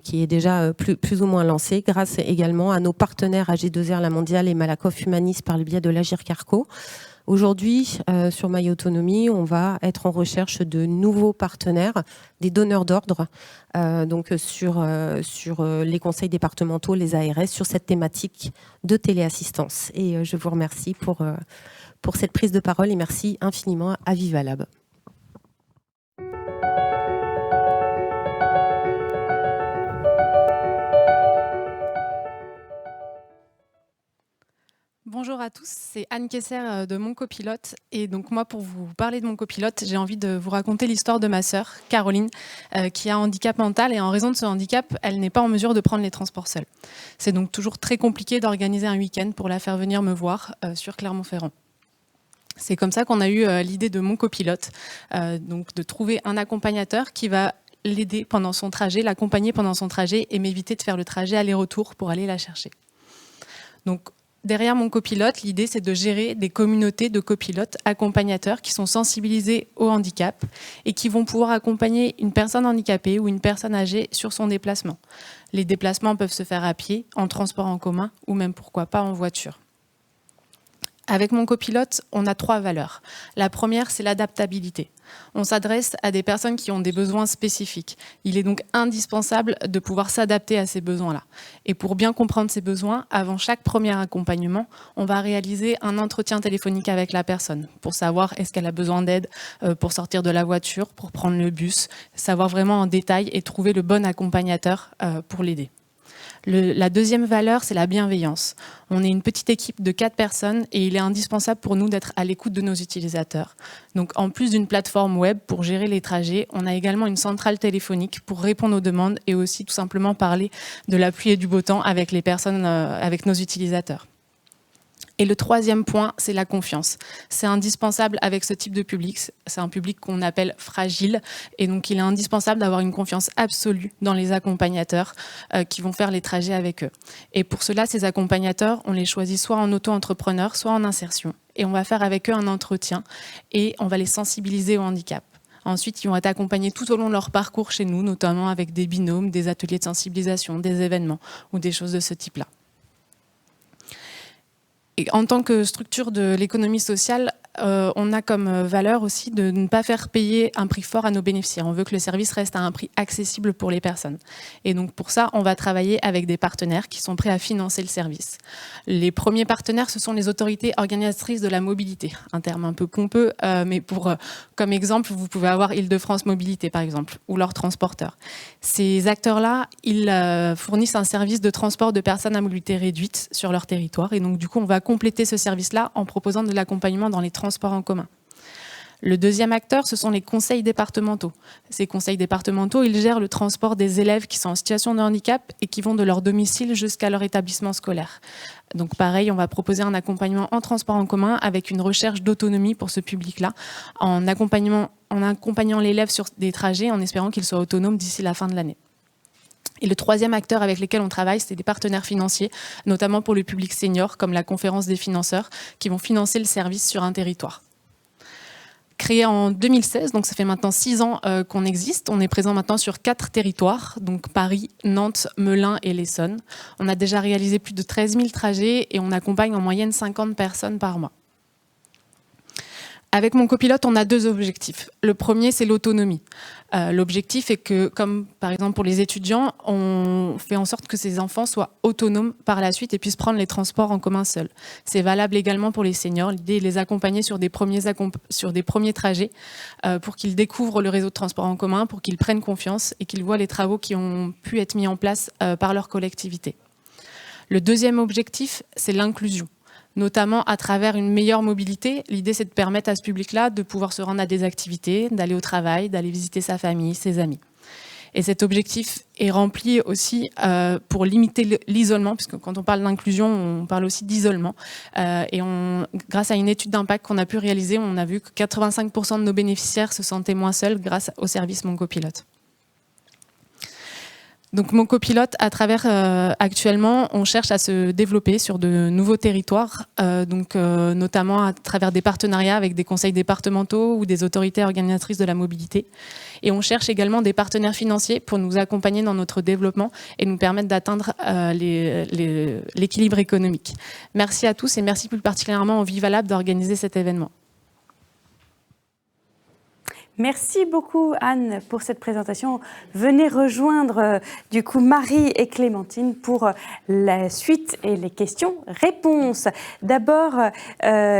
qui est déjà plus ou moins lancée, grâce également à nos partenaires AG2R La Mondiale et Malakoff Humanis par le biais de l'Agir Carco. Aujourd'hui, sur My Autonomy, on va être en recherche de nouveaux partenaires, des donneurs d'ordre, donc sur les conseils départementaux, les ARS, sur cette thématique de téléassistance. Et je vous remercie pour cette prise de parole, et merci infiniment à Vivalab. Bonjour à tous, c'est Anne Kesser de Mon Copilote. Et donc moi, pour vous parler de Mon Copilote, j'ai envie de vous raconter l'histoire de ma sœur, Caroline, qui a un handicap mental. Et en raison de ce handicap, elle n'est pas en mesure de prendre les transports seule. C'est donc toujours très compliqué d'organiser un week-end pour la faire venir me voir sur Clermont-Ferrand. C'est comme ça qu'on a eu l'idée de Mon Copilote, donc de trouver un accompagnateur qui va l'aider pendant son trajet, l'accompagner pendant son trajet et m'éviter de faire le trajet aller-retour pour aller la chercher. Donc, Derrière mon copilote, l'idée, c'est de gérer des communautés de copilotes accompagnateurs qui sont sensibilisés au handicap et qui vont pouvoir accompagner une personne handicapée ou une personne âgée sur son déplacement. Les déplacements peuvent se faire à pied, en transport en commun ou même, pourquoi pas, en voiture. Avec mon copilote, on a 3 valeurs. La première, c'est l'adaptabilité. On s'adresse à des personnes qui ont des besoins spécifiques. Il est donc indispensable de pouvoir s'adapter à ces besoins-là. Et pour bien comprendre ces besoins, avant chaque premier accompagnement, on va réaliser un entretien téléphonique avec la personne pour savoir est-ce qu'elle a besoin d'aide pour sortir de la voiture, pour prendre le bus, savoir vraiment en détail et trouver le bon accompagnateur pour l'aider. La deuxième valeur, c'est la bienveillance. On est une petite équipe de 4 personnes et il est indispensable pour nous d'être à l'écoute de nos utilisateurs. Donc, en plus d'une plateforme web pour gérer les trajets, on a également une centrale téléphonique pour répondre aux demandes et aussi tout simplement parler de la pluie et du beau temps avec les personnes, avec nos utilisateurs. Et le troisième point, c'est la confiance. C'est indispensable avec ce type de public. C'est un public qu'on appelle fragile. Et donc, il est indispensable d'avoir une confiance absolue dans les accompagnateurs qui vont faire les trajets avec eux. Et pour cela, ces accompagnateurs, on les choisit soit en auto-entrepreneur, soit en insertion. Et on va faire avec eux un entretien et on va les sensibiliser au handicap. Ensuite, ils vont être accompagnés tout au long de leur parcours chez nous, notamment avec des binômes, des ateliers de sensibilisation, des événements ou des choses de ce type-là. Et en tant que structure de l'économie sociale, on a comme valeur aussi de ne pas faire payer un prix fort à nos bénéficiaires. On veut que le service reste à un prix accessible pour les personnes. Et donc pour ça, on va travailler avec des partenaires qui sont prêts à financer le service. Les premiers partenaires, ce sont les autorités organisatrices de la mobilité. Un terme un peu pompeux, mais comme exemple, vous pouvez avoir Île-de-France Mobilité, par exemple, ou leurs transporteurs. Ces acteurs-là, ils fournissent un service de transport de personnes à mobilité réduite sur leur territoire. Et donc du coup, on va compléter ce service-là en proposant de l'accompagnement dans les transports en commun. Le deuxième acteur, ce sont les conseils départementaux. Ces conseils départementaux, ils gèrent le transport des élèves qui sont en situation de handicap et qui vont de leur domicile jusqu'à leur établissement scolaire. Donc pareil, on va proposer un accompagnement en transport en commun avec une recherche d'autonomie pour ce public-là, en accompagnant l'élève sur des trajets en espérant qu'il soit autonome d'ici la fin de l'année. Et le troisième acteur avec lequel on travaille, c'est des partenaires financiers, notamment pour le public senior, comme la conférence des financeurs, qui vont financer le service sur un territoire. Créé en 2016, donc ça fait maintenant 6 ans qu'on existe. On est présent maintenant sur 4 territoires, donc Paris, Nantes, Melun et l'Essonne. On a déjà réalisé plus de 13 000 trajets et on accompagne en moyenne 50 personnes par mois. Avec mon copilote, on a 2 objectifs. Le premier, c'est l'autonomie. L'objectif est que, comme par exemple pour les étudiants, on fait en sorte que ces enfants soient autonomes par la suite et puissent prendre les transports en commun seuls. C'est valable également pour les seniors. L'idée est de les accompagner sur des premiers trajets pour qu'ils découvrent le réseau de transport en commun, pour qu'ils prennent confiance et qu'ils voient les travaux qui ont pu être mis en place par leur collectivité. Le deuxième objectif, c'est l'inclusion, notamment à travers une meilleure mobilité. L'idée, c'est de permettre à ce public-là de pouvoir se rendre à des activités, d'aller au travail, d'aller visiter sa famille, ses amis. Et cet objectif est rempli aussi pour limiter l'isolement, puisque quand on parle d'inclusion, on parle aussi d'isolement. Et grâce à une étude d'impact qu'on a pu réaliser, on a vu que 85% de nos bénéficiaires se sentaient moins seuls grâce au service Mon Copilote. Donc mon copilote, à travers actuellement, on cherche à se développer sur de nouveaux territoires, notamment à travers des partenariats avec des conseils départementaux ou des autorités organisatrices de la mobilité. Et on cherche également des partenaires financiers pour nous accompagner dans notre développement et nous permettre d'atteindre l'équilibre économique. Merci à tous et merci plus particulièrement au Vivalab d'organiser cet événement. Merci beaucoup Anne pour cette présentation. Venez rejoindre du coup Marie et Clémentine pour la suite et les questions-réponses. D'abord,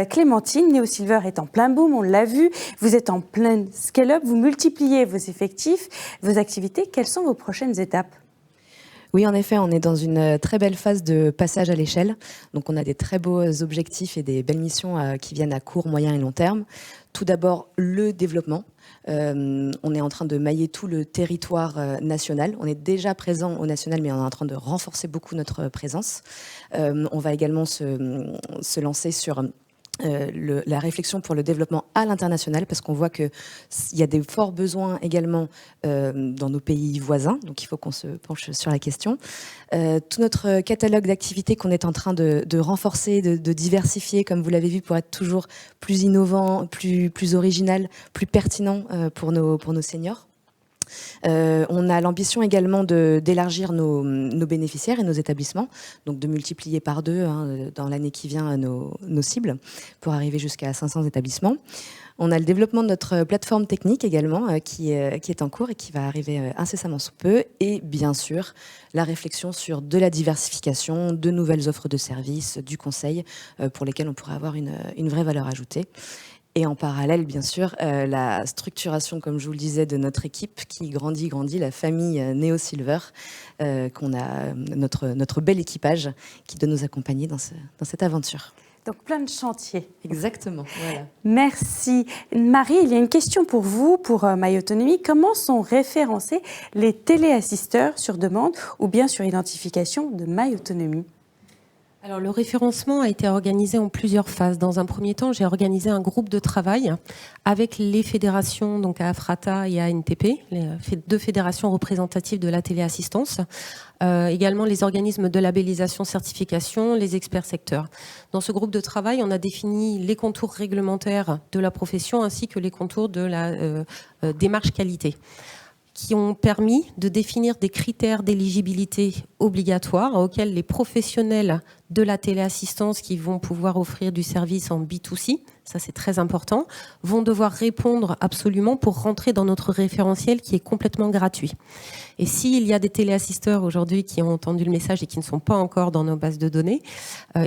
Clémentine, Néo-Silver est en plein boom, on l'a vu. Vous êtes en plein scale-up, vous multipliez vos effectifs, vos activités. Quelles sont vos prochaines étapes ? Oui, en effet, on est dans une très belle phase de passage à l'échelle. Donc, on a des très beaux objectifs et des belles missions qui viennent à court, moyen et long terme. Tout d'abord, le développement. On est en train de mailler tout le territoire national. On est déjà présent au national, mais on est en train de renforcer beaucoup notre présence. On va également se lancer sur la réflexion pour le développement à l'international, parce qu'on voit qu'il y a des forts besoins également dans nos pays voisins, donc il faut qu'on se penche sur la question. Tout notre catalogue d'activités qu'on est en train de renforcer, de diversifier, comme vous l'avez vu, pour être toujours plus innovant, plus original, plus pertinent pour nos seniors. On a l'ambition également d'élargir nos bénéficiaires et nos établissements, donc de multiplier par 2 dans l'année qui vient nos cibles pour arriver jusqu'à 500 établissements. On a le développement de notre plateforme technique également qui est en cours et qui va arriver incessamment sous peu. Et bien sûr, la réflexion sur de la diversification, de nouvelles offres de services, du conseil pour lesquels on pourrait avoir une vraie valeur ajoutée. Et en parallèle, bien sûr, la structuration, comme je vous le disais, de notre équipe qui grandit, la famille Neo Silver, qu'on a notre bel équipage qui doit nous accompagner dans cette aventure. Donc plein de chantiers. Exactement. Voilà. Merci. Marie, il y a une question pour vous, pour My Autonomy. Comment sont référencés les téléassisteurs sur demande ou bien sur identification de My Autonomy ? Alors, le référencement a été organisé en plusieurs phases. Dans un premier temps, j'ai organisé un groupe de travail avec les fédérations, donc à AFRATA et à NTP, les 2 fédérations représentatives de la téléassistance, également les organismes de labellisation, certification, les experts secteurs. Dans ce groupe de travail, on a défini les contours réglementaires de la profession ainsi que les contours de la démarche qualité, qui ont permis de définir des critères d'éligibilité obligatoires auxquels les professionnels de la téléassistance qui vont pouvoir offrir du service en B2C, ça c'est très important, vont devoir répondre absolument pour rentrer dans notre référentiel qui est complètement gratuit. Et s'il y a des téléassisteurs aujourd'hui qui ont entendu le message et qui ne sont pas encore dans nos bases de données,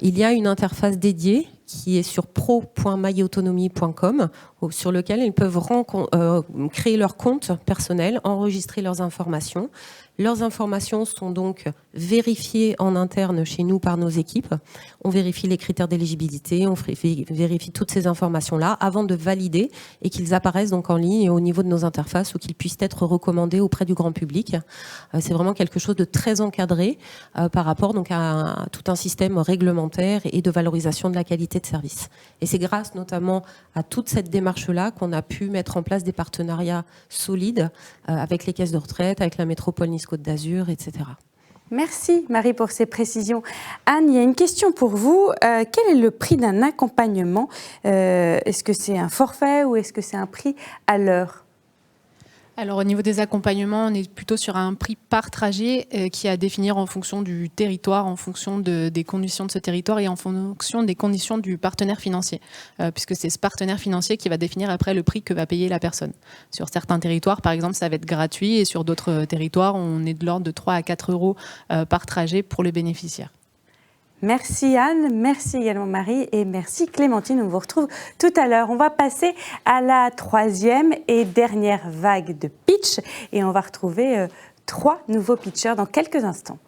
il y a une interface dédiée qui est sur pro.myautonomy.com sur lequel ils peuvent créer leur compte personnel, enregistrer leurs informations. Leurs informations sont donc vérifiées en interne chez nous par nos équipes. On vérifie les critères d'éligibilité, on vérifie toutes ces informations-là avant de valider et qu'ils apparaissent donc en ligne et au niveau de nos interfaces ou qu'ils puissent être recommandés auprès du grand public. C'est vraiment quelque chose de très encadré par rapport donc à tout un système réglementaire et de valorisation de la qualité de service. Et c'est grâce notamment à toute cette démarche-là qu'on a pu mettre en place des partenariats solides avec les caisses de retraite, avec la métropole Nice-Côte d'Azur, etc. Merci Marie pour ces précisions. Anne, il y a une question pour vous. Quel est le prix d'un accompagnement ? Est-ce que c'est un forfait ou est-ce que c'est un prix à l'heure ? Alors au niveau des accompagnements, on est plutôt sur un prix par trajet qui est à définir en fonction du territoire, en fonction des conditions de ce territoire et en fonction des conditions du partenaire financier. Puisque c'est ce partenaire financier qui va définir après le prix que va payer la personne. Sur certains territoires, par exemple, ça va être gratuit et sur d'autres territoires, on est de l'ordre de 3 à 4 euros par trajet pour le bénéficiaire. Merci Anne, merci également Marie et merci Clémentine. On vous retrouve tout à l'heure. On va passer à la 3e et dernière vague de pitch et on va retrouver 3 nouveaux pitchers dans quelques instants.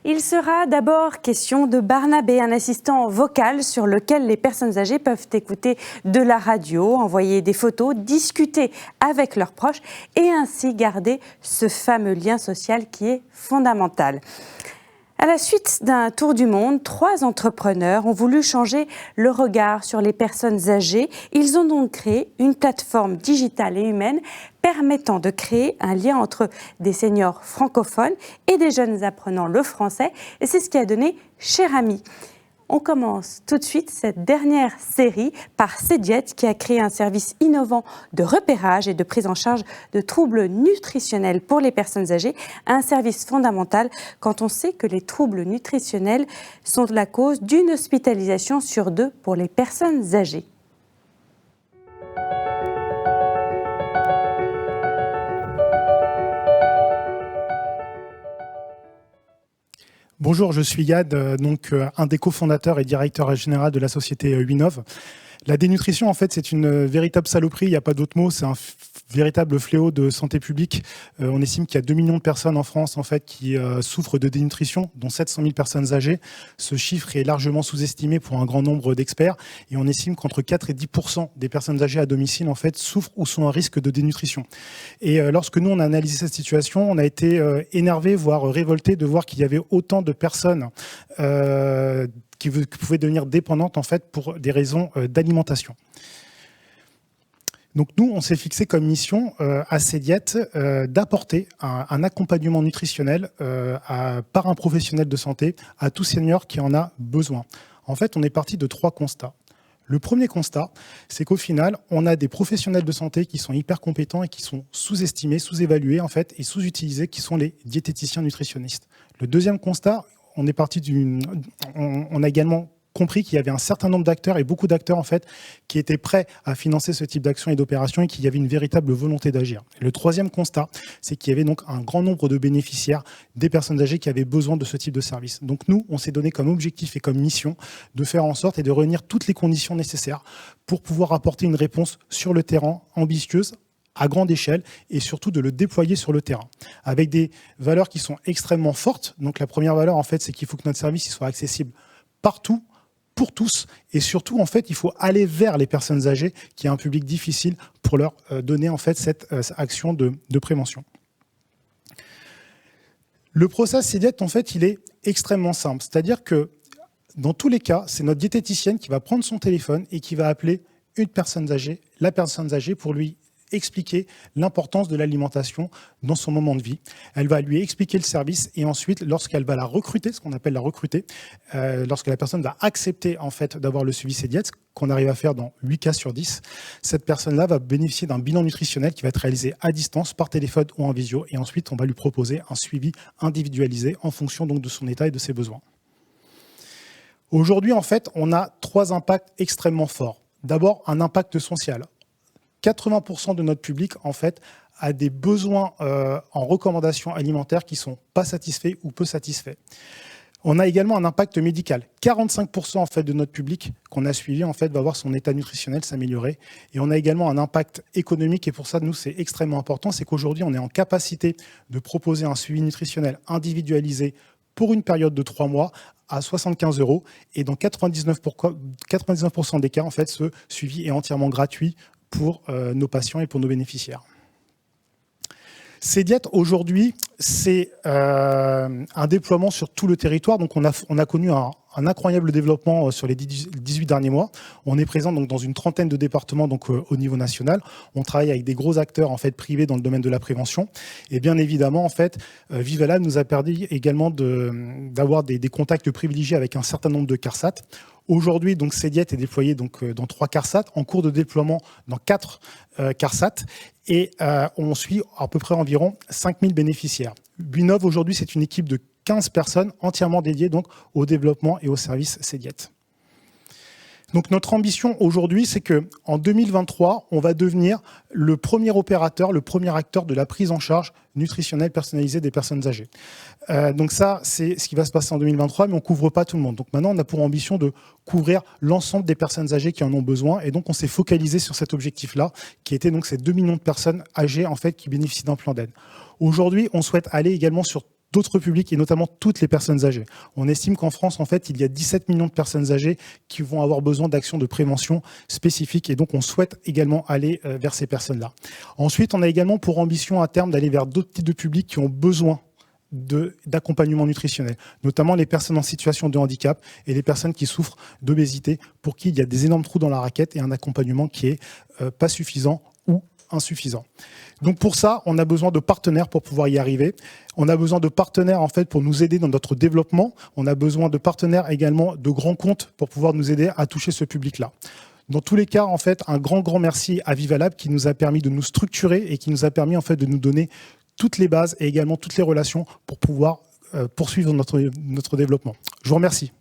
Il sera d'abord question de Barnabé, un assistant vocal sur lequel les personnes âgées peuvent écouter de la radio, envoyer des photos, discuter avec leurs proches et ainsi garder ce fameux lien social qui est fondamental. À la suite d'un tour du monde, 3 entrepreneurs ont voulu changer le regard sur les personnes âgées. Ils ont donc créé une plateforme digitale et humaine permettant de créer un lien entre des seniors francophones et des jeunes apprenant le français. Et c'est ce qui a donné Cher Ami. On commence tout de suite cette dernière série par Cediet qui a créé un service innovant de repérage et de prise en charge de troubles nutritionnels pour les personnes âgées, un service fondamental quand on sait que les troubles nutritionnels sont la cause d'une hospitalisation sur 2 pour les personnes âgées. Bonjour, je suis Yad, donc un des cofondateurs et directeur général de la société Winov. La dénutrition, en fait, c'est une véritable saloperie, il n'y a pas d'autre mot, c'est un véritable fléau de santé publique. On estime qu'il y a 2 millions de personnes en France en fait, qui souffrent de dénutrition, dont 700 000 personnes âgées. Ce chiffre est largement sous-estimé pour un grand nombre d'experts et on estime qu'entre 4 et 10% des personnes âgées à domicile en fait, souffrent ou sont à risque de dénutrition. Et lorsque nous, on a analysé cette situation, on a été énervé, voire révolté de voir qu'il y avait autant de personnes qui pouvaient devenir dépendantes en fait, pour des raisons d'alimentation. Donc nous, on s'est fixé comme mission à Cédiette d'apporter un accompagnement nutritionnel par un professionnel de santé à tout senior qui en a besoin. En fait, on est parti de 3 constats. Le premier constat, c'est qu'au final, on a des professionnels de santé qui sont hyper compétents et qui sont sous-estimés, sous-évalués en fait, et sous-utilisés, qui sont les diététiciens nutritionnistes. Le deuxième constat, on a également compris qu'il y avait un certain nombre d'acteurs et beaucoup d'acteurs en fait qui étaient prêts à financer ce type d'action et d'opération et qu'il y avait une véritable volonté d'agir. Et le troisième constat, c'est qu'il y avait donc un grand nombre de bénéficiaires, des personnes âgées qui avaient besoin de ce type de service. Donc nous, on s'est donné comme objectif et comme mission de faire en sorte et de réunir toutes les conditions nécessaires pour pouvoir apporter une réponse sur le terrain ambitieuse, à grande échelle et surtout de le déployer sur le terrain avec des valeurs qui sont extrêmement fortes. Donc la première valeur en fait, c'est qu'il faut que notre service il soit accessible partout, pour tous, et surtout, en fait, il faut aller vers les personnes âgées, qui est un public difficile, pour leur donner en fait cette action de prévention. Le process Cédiette, en fait, il est extrêmement simple. C'est-à-dire que, dans tous les cas, c'est notre diététicienne qui va prendre son téléphone et qui va appeler une personne âgée, la personne âgée, pour lui expliquer l'importance de l'alimentation dans son moment de vie. Elle va lui expliquer le service et ensuite, lorsqu'elle va la recruter, ce qu'on appelle la recruter, lorsque la personne va accepter en fait d'avoir le suivi Cédiette, qu'on arrive à faire dans 8 cas sur 10, cette personne-là va bénéficier d'un bilan nutritionnel qui va être réalisé à distance, par téléphone ou en visio, et ensuite on va lui proposer un suivi individualisé en fonction donc de son état et de ses besoins. Aujourd'hui, en fait, on a 3 impacts extrêmement forts. D'abord, un impact social. 80% de notre public, en fait, a des besoins en recommandations alimentaires qui ne sont pas satisfaits ou peu satisfaits. On a également un impact médical. 45% en fait, de notre public qu'on a suivi en fait, va voir son état nutritionnel s'améliorer. Et on a également un impact économique. Et pour ça, nous, c'est extrêmement important. C'est qu'aujourd'hui, on est en capacité de proposer un suivi nutritionnel individualisé pour une période de 3 mois à 75 €. Et dans 99% des cas, en fait, ce suivi est entièrement gratuit pour nos patients et pour nos bénéficiaires. Cédiette, aujourd'hui, c'est un déploiement sur tout le territoire. Donc, on a connu un incroyable développement sur les 18 derniers mois. On est présent donc, dans une trentaine de départements donc, au niveau national. On travaille avec des gros acteurs en fait, privés dans le domaine de la prévention. Et bien évidemment, en fait, Vivalab nous a permis également d'avoir des contacts privilégiés avec un certain nombre de CARSAT. Aujourd'hui, donc, Cédiette est déployé donc, dans 3 CARSAT, en cours de déploiement dans 4 CARSAT, et on suit à peu près environ 5000 bénéficiaires. Bunov, aujourd'hui, c'est une équipe de 15 personnes entièrement dédiées donc, au développement et au service Cédiette. Donc notre ambition aujourd'hui, c'est qu'en 2023, on va devenir le premier opérateur, le premier acteur de la prise en charge nutritionnelle personnalisée des personnes âgées. Donc ça, c'est ce qui va se passer en 2023, mais on ne couvre pas tout le monde. Donc maintenant, on a pour ambition de couvrir l'ensemble des personnes âgées qui en ont besoin. Et donc, on s'est focalisé sur cet objectif-là, qui était donc ces 2 millions de personnes âgées en fait, qui bénéficient d'un plan d'aide. Aujourd'hui, on souhaite aller également sur d'autres publics et notamment toutes les personnes âgées. On estime qu'en France, en fait, il y a 17 millions de personnes âgées qui vont avoir besoin d'actions de prévention spécifiques et donc on souhaite également aller vers ces personnes-là. Ensuite, on a également pour ambition à terme d'aller vers d'autres types de publics qui ont besoin d'accompagnement nutritionnel, notamment les personnes en situation de handicap et les personnes qui souffrent d'obésité pour qui il y a des énormes trous dans la raquette et un accompagnement qui est pas suffisant ou insuffisant. Donc pour ça, on a besoin de partenaires pour pouvoir y arriver. On a besoin de partenaires en fait pour nous aider dans notre développement. On a besoin de partenaires également de grands comptes pour pouvoir nous aider à toucher ce public-là. Dans tous les cas, en fait, un grand merci à Vivalab qui nous a permis de nous structurer et qui nous a permis en fait de nous donner toutes les bases et également toutes les relations pour pouvoir poursuivre notre développement. Je vous remercie.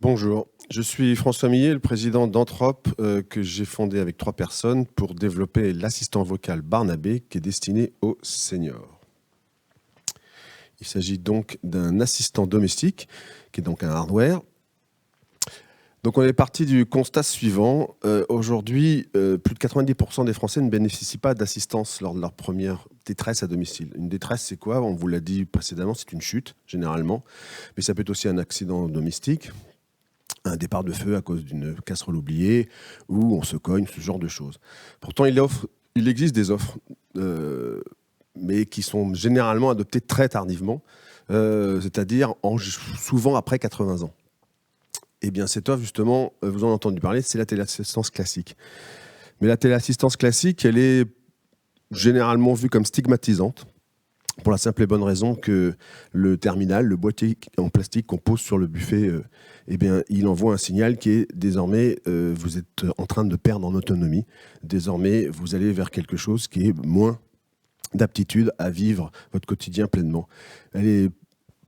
Bonjour, Je suis François Millet, le président d'Anthrope, que j'ai fondé avec 3 personnes pour développer l'assistant vocal Barnabé qui est destiné aux seniors. Il s'agit donc d'un assistant domestique qui est donc un hardware. Donc on est parti du constat suivant. Aujourd'hui, plus de 90% des Français ne bénéficient pas d'assistance lors de leur première détresse à domicile. Une détresse, c'est quoi? On vous l'a dit précédemment, c'est une chute, généralement. Mais ça peut être aussi un accident domestique, un départ de feu à cause d'une casserole oubliée, ou on se cogne, ce genre de choses. Pourtant, il existe des offres, mais qui sont généralement adoptées très tardivement, c'est-à-dire souvent après 80 ans. Eh bien, cette offre, justement, vous en avez entendu parler, c'est la téléassistance classique. Mais la téléassistance classique, elle est généralement vue comme stigmatisante, pour la simple et bonne raison que le terminal, le boîtier en plastique qu'on pose sur le buffet, eh bien, il envoie un signal qui est désormais, vous êtes en train de perdre en autonomie. Désormais, vous allez vers quelque chose qui est moins d'aptitude à vivre votre quotidien pleinement.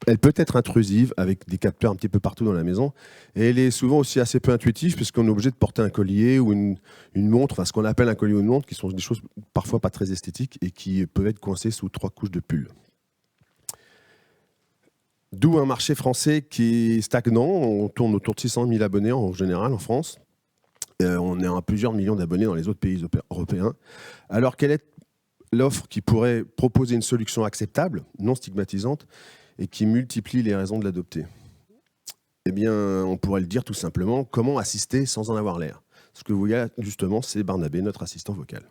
Elle peut être intrusive avec des capteurs un petit peu partout dans la maison. Et elle est souvent aussi assez peu intuitive puisqu'on est obligé de porter un collier ou une montre, enfin ce qu'on appelle un collier ou une montre, qui sont des choses parfois pas très esthétiques et qui peuvent être coincées sous 3 couches de pull. D'où un marché français qui est stagnant. On tourne autour de 600 000 abonnés en général en France. On est à plusieurs millions d'abonnés dans les autres pays européens. Alors quelle est l'offre qui pourrait proposer une solution acceptable, non stigmatisante, et qui multiplie les raisons de l'adopter? Eh bien, on pourrait le dire tout simplement, comment assister sans en avoir l'air? Ce que vous voyez justement, c'est Barnabé, notre assistant vocal.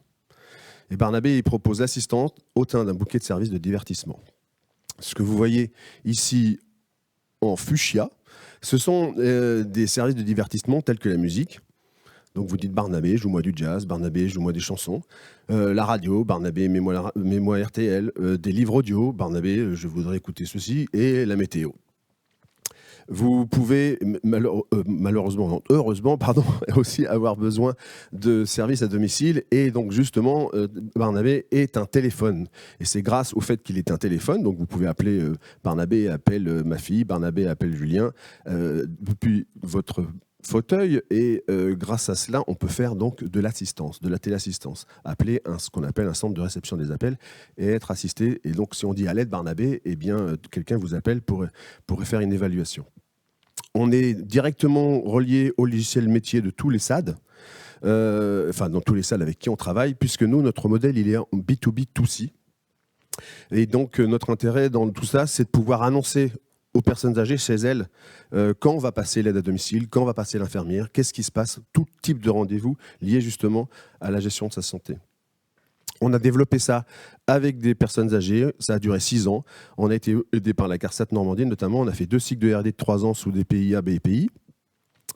Et Barnabé, il propose l'assistance au sein d'un bouquet de services de divertissement. Ce que vous voyez ici en fuchsia, ce sont des services de divertissement tels que la musique. Donc vous dites Barnabé, joue-moi du jazz, Barnabé, joue-moi des chansons. La radio, Barnabé, mets-moi RTL. Des livres audio, Barnabé, je voudrais écouter ceci. Et la météo. Vous pouvez malheureusement, heureusement, aussi avoir besoin de services à domicile. Et donc justement, Barnabé est un téléphone. Et c'est grâce au fait qu'il est un téléphone. Donc vous pouvez appeler Barnabé, appelle ma fille, Barnabé, appelle Julien. Depuis votre fauteuil, et grâce à cela, on peut faire donc de l'assistance, de la téléassistance, appeler ce qu'on appelle un centre de réception des appels et être assisté. Et donc, si on dit à l'aide Barnabé, eh bien, quelqu'un vous appelle pour faire une évaluation. On est directement relié au logiciel métier de tous les SAD, dans tous les SAD avec qui on travaille, puisque nous, notre modèle, il est en B2B2C. Et donc, notre intérêt dans tout ça, c'est de pouvoir annoncer aux personnes âgées chez elles, quand on va passer l'aide à domicile, quand on va passer l'infirmière, qu'est-ce qui se passe, tout type de rendez-vous lié justement à la gestion de sa santé. On a développé ça avec des personnes âgées, ça a duré 6 ans. On a été aidé par la CARSAT Normandie, notamment, on a fait 2 cycles de R&D de 3 ans sous des PIA, BPI.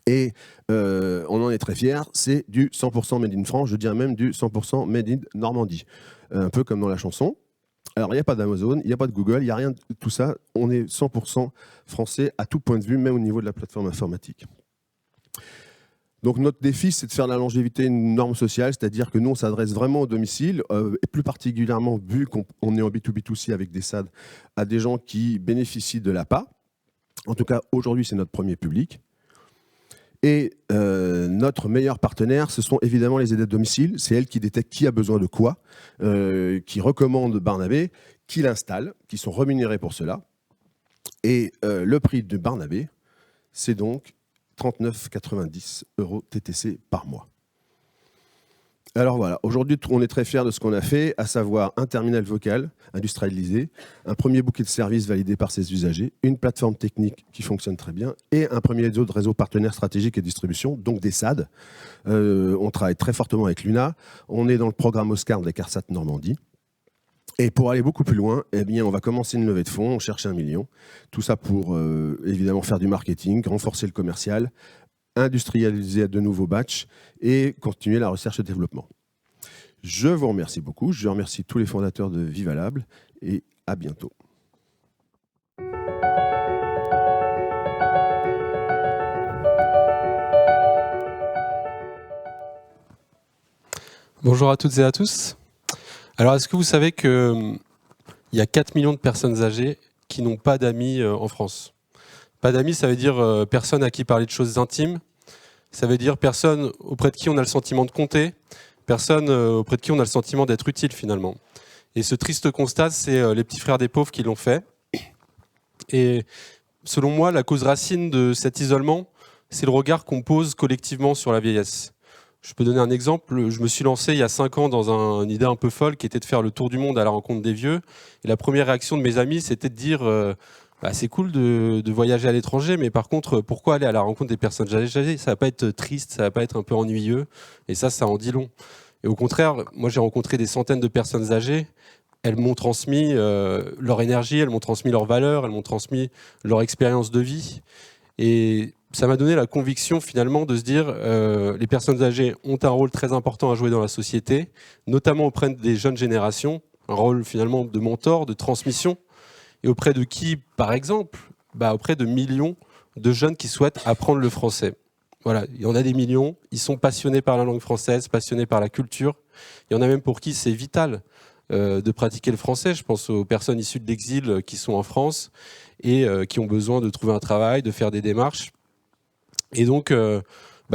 Et on en est très fiers, c'est du 100% Made in France, je dirais même du 100% Made in Normandie. Un peu comme dans la chanson. Alors, il n'y a pas d'Amazon, il n'y a pas de Google, il n'y a rien de tout ça. On est 100% français à tout point de vue, même au niveau de la plateforme informatique. Donc, notre défi, c'est de faire de la longévité une norme sociale, c'est-à-dire que nous, on s'adresse vraiment au domicile, et plus particulièrement, vu qu'on est en B2B2C avec des SAD, à des gens qui bénéficient de l'APA. En tout cas, aujourd'hui, c'est notre premier public. Et notre meilleur partenaire, ce sont évidemment les aides à domicile. C'est elles qui détectent qui a besoin de quoi, qui recommandent Barnabé, qui l'installent, qui sont rémunérés pour cela. Et le prix de Barnabé, c'est donc 39,90 € TTC par mois. Alors voilà, aujourd'hui, on est très fiers de ce qu'on a fait, à savoir un terminal vocal industrialisé, un premier bouquet de services validé par ses usagers, une plateforme technique qui fonctionne très bien et un premier réseau partenaires stratégiques et distribution, donc des SAD. On travaille très fortement avec l'UNA. On est dans le programme Oscar de la CARSAT Normandie. Et pour aller beaucoup plus loin, eh bien, on va commencer une levée de fonds, on cherche 1 million. Tout ça pour évidemment faire du marketing, renforcer le commercial, industrialiser de nouveaux batchs et continuer la recherche et développement. Je vous remercie beaucoup. Je remercie tous les fondateurs de Vivalab et à bientôt. Bonjour à toutes et à tous. Alors, est-ce que vous savez qu'il y a 4 millions de personnes âgées qui n'ont pas d'amis en France ? Pas d'amis, ça veut dire personne à qui parler de choses intimes. Ça veut dire personne auprès de qui on a le sentiment de compter. Personne auprès de qui on a le sentiment d'être utile finalement. Et ce triste constat, c'est les petits frères des pauvres qui l'ont fait. Et selon moi, la cause racine de cet isolement, c'est le regard qu'on pose collectivement sur la vieillesse. Je peux donner un exemple. Je me suis lancé il y a 5 ans dans une idée un peu folle qui était de faire le tour du monde à la rencontre des vieux. Et la première réaction de mes amis, c'était de dire c'est cool de voyager à l'étranger, mais par contre, pourquoi aller à la rencontre des personnes âgées? Ça va pas être triste, ça va pas être un peu ennuyeux. Et ça en dit long. Et au contraire, moi j'ai rencontré des centaines de personnes âgées. Elles m'ont transmis leur énergie, elles m'ont transmis leurs valeurs, elles m'ont transmis leur expérience de vie. Et ça m'a donné la conviction finalement de se dire les personnes âgées ont un rôle très important à jouer dans la société, notamment auprès des jeunes générations, un rôle finalement de mentor, de transmission, et auprès de qui, par exemple, auprès de millions de jeunes qui souhaitent apprendre le français. Voilà, il y en a des millions, ils sont passionnés par la langue française, passionnés par la culture. Il y en a même pour qui c'est vital de pratiquer le français. Je pense aux personnes issues de l'exil qui sont en France et qui ont besoin de trouver un travail, de faire des démarches. Et donc,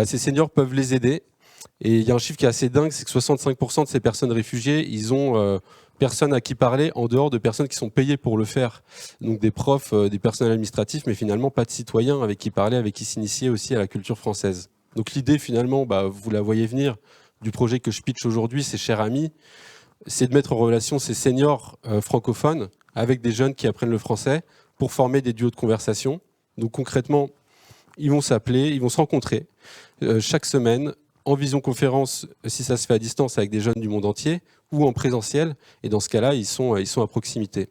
ces seniors peuvent les aider. Et il y a un chiffre qui est assez dingue, c'est que 65% de ces personnes réfugiées, ils ont personne à qui parler en dehors de personnes qui sont payées pour le faire. Donc des profs, des personnels administratifs, mais finalement pas de citoyens avec qui parler, avec qui s'initier aussi à la culture française. Donc l'idée finalement, vous la voyez venir, du projet que je pitch aujourd'hui, c'est Cher Ami, c'est de mettre en relation ces seniors francophones avec des jeunes qui apprennent le français pour former des duos de conversation. Donc concrètement, ils vont s'appeler, ils vont se rencontrer chaque semaine en visioconférence, si ça se fait à distance avec des jeunes du monde entier, ou en présentiel. Et dans ce cas-là, ils sont à proximité.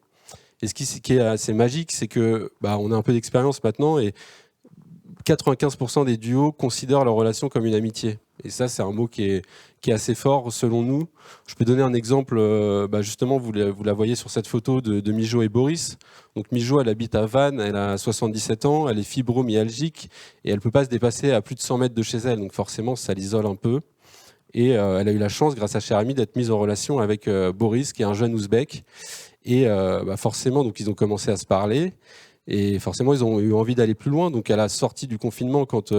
Et ce qui est assez magique, c'est que on a un peu d'expérience maintenant et 95% des duos considèrent leur relation comme une amitié. Et ça, c'est un mot qui est assez fort selon nous. Je peux donner un exemple, justement, vous la voyez sur cette photo de Mijo et Boris. Donc Mijo, elle habite à Vannes, elle a 77 ans, elle est fibromyalgique et elle ne peut pas se dépasser à plus de 100 mètres de chez elle. Donc forcément, ça l'isole un peu. Et elle a eu la chance, grâce à Cher Ami, d'être mise en relation avec Boris, qui est un jeune ouzbek. Et forcément, donc, ils ont commencé à se parler. Et forcément, ils ont eu envie d'aller plus loin. Donc, à la sortie du confinement, quand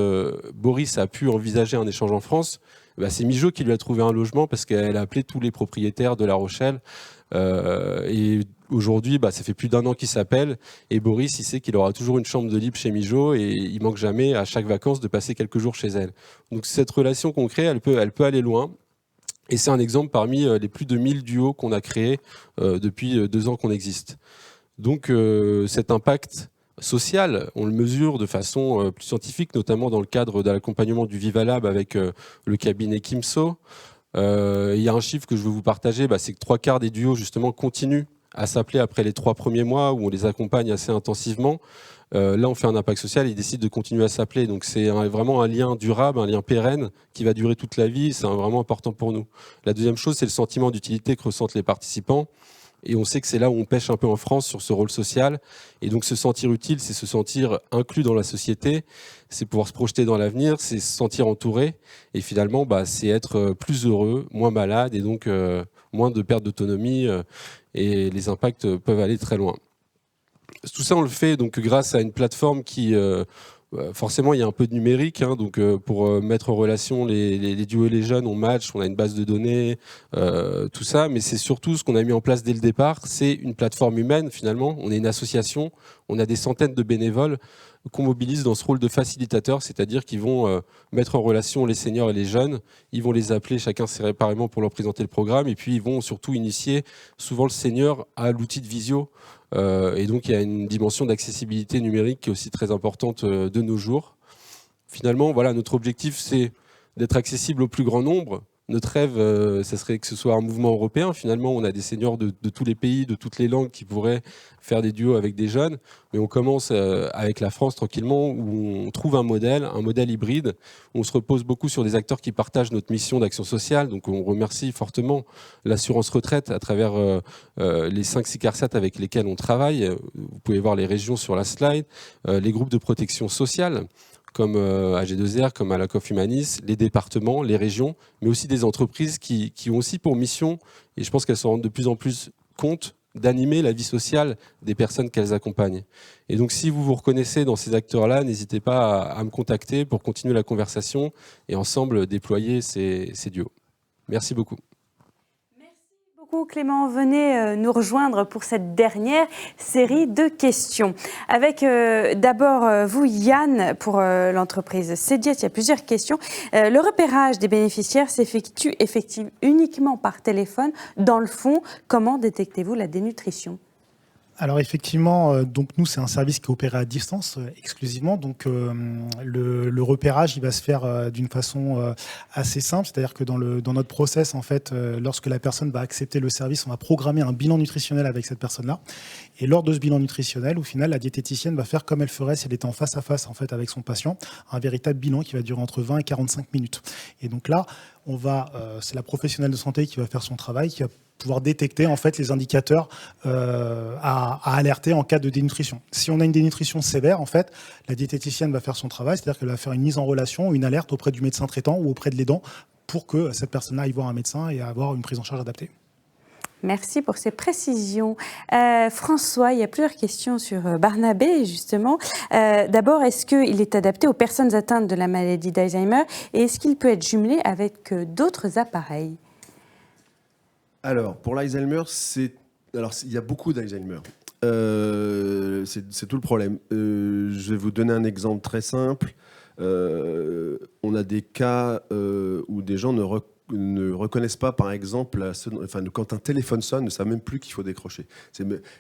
Boris a pu envisager un échange en France, c'est Mijo qui lui a trouvé un logement parce qu'elle a appelé tous les propriétaires de La Rochelle. Et aujourd'hui, ça fait plus d'1 an qu'ils s'appellent. Et Boris, il sait qu'il aura toujours une chambre de libre chez Mijo et il manque jamais, à chaque vacances, de passer quelques jours chez elle. Donc, cette relation qu'on crée, elle peut aller loin. Et c'est un exemple parmi les plus de 1000 duos qu'on a créés depuis 2 ans qu'on existe. Donc cet impact social, on le mesure de façon plus scientifique, notamment dans le cadre de l'accompagnement du Vivalab avec le cabinet Kimso. Il y a un chiffre que je veux vous partager, c'est que 3/4 des duos justement continuent à s'appeler après les 3 premiers mois où on les accompagne assez intensivement. Là, on fait un impact social, ils décident de continuer à s'appeler. Donc c'est vraiment un lien durable, un lien pérenne qui va durer toute la vie. C'est vraiment important pour nous. La deuxième chose, c'est le sentiment d'utilité que ressentent les participants. Et on sait que c'est là où on pêche un peu en France sur ce rôle social. Et donc se sentir utile, c'est se sentir inclus dans la société, c'est pouvoir se projeter dans l'avenir, c'est se sentir entouré. Et finalement, c'est être plus heureux, moins malade et donc moins de perte d'autonomie. Et les impacts peuvent aller très loin. Tout ça, on le fait donc grâce à une plateforme qui... forcément, il y a un peu de numérique, donc pour mettre en relation les duos et les jeunes, on match, on a une base de données, tout ça, mais c'est surtout ce qu'on a mis en place dès le départ, c'est une plateforme humaine finalement, on est une association, on a des centaines de bénévoles qu'on mobilise dans ce rôle de facilitateur, c'est-à-dire qu'ils vont mettre en relation les seniors et les jeunes, ils vont les appeler chacun séparément pour leur présenter le programme, et puis ils vont surtout initier souvent le senior à l'outil de visio. Et donc il y a une dimension d'accessibilité numérique qui est aussi très importante de nos jours. Finalement, voilà, notre objectif, c'est d'être accessible au plus grand nombre. Notre rêve, ça serait que ce soit un mouvement européen. Finalement, on a des seniors de tous les pays, de toutes les langues qui pourraient faire des duos avec des jeunes. Mais on commence avec la France tranquillement, où on trouve un modèle hybride. On se repose beaucoup sur des acteurs qui partagent notre mission d'action sociale. Donc on remercie fortement l'assurance retraite à travers les 5-6 CARSAT avec lesquels on travaille. Vous pouvez voir les régions sur la slide. Les groupes de protection sociale, comme AG2R, comme Malakoff Humanis, les départements, les régions, mais aussi des entreprises qui ont aussi pour mission, et je pense qu'elles s'en rendent de plus en plus compte, d'animer la vie sociale des personnes qu'elles accompagnent. Et donc si vous vous reconnaissez dans ces acteurs-là, n'hésitez pas à me contacter pour continuer la conversation et ensemble déployer ces duos. Merci beaucoup. Clément, venez nous rejoindre pour cette dernière série de questions. Avec d'abord vous, Yann, pour l'entreprise CEDIAT, il y a plusieurs questions. Le repérage des bénéficiaires s'effectue uniquement par téléphone. Dans le fond, comment détectez-vous la dénutrition ? Alors effectivement, donc nous c'est un service qui est opéré à distance exclusivement. Donc le repérage il va se faire d'une façon assez simple, c'est-à-dire que dans notre process en fait, lorsque la personne va accepter le service, on va programmer un bilan nutritionnel avec cette personne-là. Et lors de ce bilan nutritionnel, au final, la diététicienne va faire comme elle ferait si elle était en face à face en fait avec son patient, un véritable bilan qui va durer entre 20 et 45 minutes. Et donc là, c'est la professionnelle de santé qui va faire son travail, qui va pouvoir détecter en fait les indicateurs à alerter en cas de dénutrition. Si on a une dénutrition sévère, en fait, la diététicienne va faire son travail, c'est-à-dire qu'elle va faire une mise en relation, une alerte auprès du médecin traitant ou auprès de l'aidant pour que cette personne aille voir un médecin et avoir une prise en charge adaptée. Merci pour ces précisions. François, il y a plusieurs questions sur Barnabé, justement. D'abord, est-ce qu'il est adapté aux personnes atteintes de la maladie d'Alzheimer et est-ce qu'il peut être jumelé avec d'autres appareils ? Alors, pour l'Alzheimer, il y a beaucoup d'Alzheimer. C'est tout le problème. Je vais vous donner un exemple très simple. On a des cas où des gens ne reconnaissent pas, par exemple, quand un téléphone sonne, ne savent même plus qu'il faut décrocher.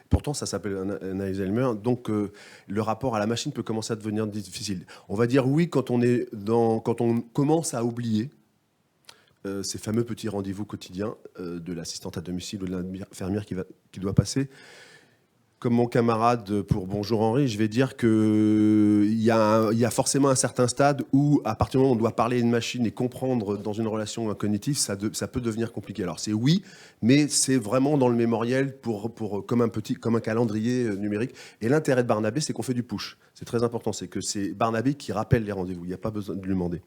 Pourtant, ça s'appelle un Alzheimer. Donc, le rapport à la machine peut commencer à devenir difficile. On va dire oui quand on commence à oublier ces fameux petits rendez-vous quotidiens de l'assistante à domicile ou de l'infirmière qui doit passer. Comme mon camarade pour Bonjour Henri, je vais dire qu'il y a forcément un certain stade où, à partir du moment où on doit parler à une machine et comprendre dans une relation cognitive, ça peut devenir compliqué. Alors c'est oui, mais c'est vraiment dans le mémoriel comme un calendrier numérique. Et l'intérêt de Barnabé, c'est qu'on fait du push. C'est très important, c'est que c'est Barnabé qui rappelle les rendez-vous. Il n'y a pas besoin de lui demander.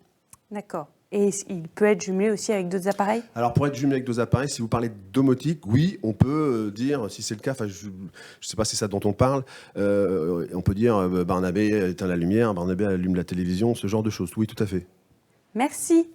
D'accord. Et il peut être jumelé aussi avec d'autres appareils ? Alors, pour être jumelé avec d'autres appareils, si vous parlez de domotique, oui, on peut dire, si c'est le cas, je ne sais pas si c'est ça dont on parle, on peut dire Barnabé éteint la lumière, Barnabé allume la télévision, ce genre de choses. Oui, tout à fait. Merci.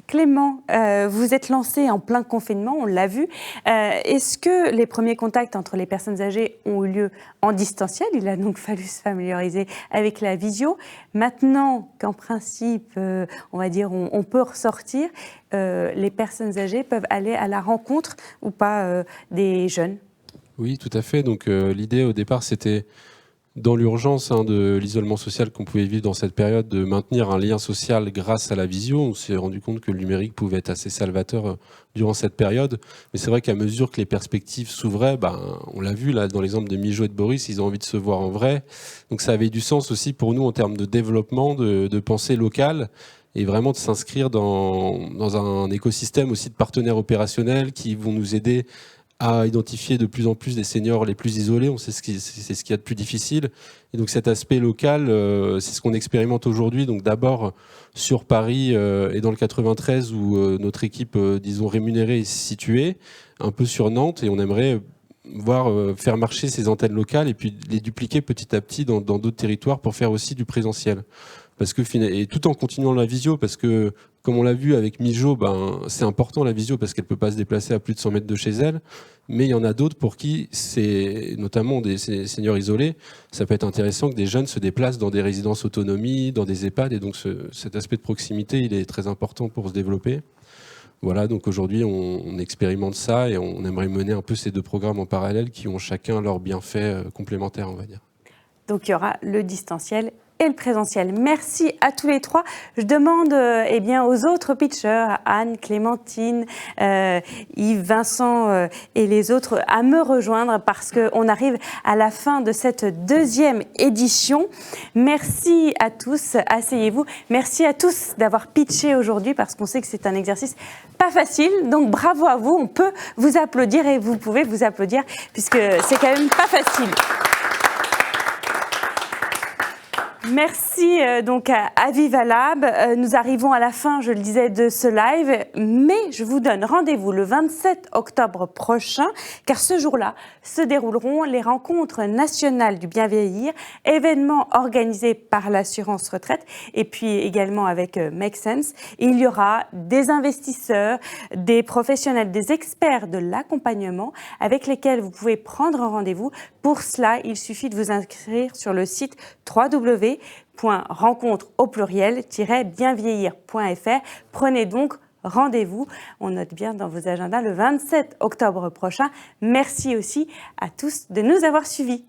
Clément, vous êtes lancé en plein confinement, on l'a vu. Est-ce que les premiers contacts entre les personnes âgées ont eu lieu en distanciel ? Il a donc fallu se familiariser avec la visio. Maintenant qu'en principe, on va dire, on peut ressortir, les personnes âgées peuvent aller à la rencontre ou pas des jeunes ? Oui, tout à fait. Donc l'idée au départ, c'était dans l'urgence de l'isolement social qu'on pouvait vivre dans cette période, de maintenir un lien social grâce à la visio. On s'est rendu compte que le numérique pouvait être assez salvateur durant cette période. Mais c'est vrai qu'à mesure que les perspectives s'ouvraient, on l'a vu là dans l'exemple de Mijo et de Boris, ils ont envie de se voir en vrai. Donc ça avait du sens aussi pour nous en termes de développement, de pensée locale et vraiment de s'inscrire dans un écosystème aussi de partenaires opérationnels qui vont nous aider à identifier de plus en plus des seniors les plus isolés. On sait c'est ce qu'il y a de plus difficile. Et donc cet aspect local, c'est ce qu'on expérimente aujourd'hui. Donc d'abord sur Paris et dans le 93 où notre équipe, disons, rémunérée est située, un peu sur Nantes, et on aimerait faire marcher ces antennes locales et puis les dupliquer petit à petit dans d'autres territoires pour faire aussi du présentiel. Et tout en continuant la visio, parce que comme on l'a vu avec Mijo, c'est important la visio parce qu'elle ne peut pas se déplacer à plus de 100 mètres de chez elle, mais il y en a d'autres pour qui, c'est notamment des seniors isolés, ça peut être intéressant que des jeunes se déplacent dans des résidences autonomie, dans des EHPAD, et donc cet aspect de proximité, il est très important pour se développer. Voilà, donc aujourd'hui on expérimente ça et on aimerait mener un peu ces deux programmes en parallèle qui ont chacun leurs bienfaits complémentaires, on va dire. Donc il y aura le distanciel et le présentiel. Merci à tous les trois. Je demande aux autres pitchers, Anne, Clémentine, Yves, Vincent et les autres, à me rejoindre parce qu'on arrive à la fin de cette deuxième édition. Merci à tous. Asseyez-vous. Merci à tous d'avoir pitché aujourd'hui parce qu'on sait que c'est un exercice pas facile. Donc bravo à vous. On peut vous applaudir et vous pouvez vous applaudir puisque c'est quand même pas facile. Merci donc à Vivalab. Nous arrivons à la fin, je le disais, de ce live, mais je vous donne rendez-vous le 27 octobre prochain, car ce jour-là se dérouleront les rencontres nationales du bien vieillir, événement organisé par l'assurance retraite et puis également avec Make Sense. Et il y aura des investisseurs, des professionnels, des experts de l'accompagnement avec lesquels vous pouvez prendre rendez-vous. Pour cela, il suffit de vous inscrire sur le site www.rencontre-bienvieillir.fr. Prenez donc rendez-vous. On note bien dans vos agendas le 27 octobre prochain. Merci aussi à tous de nous avoir suivis.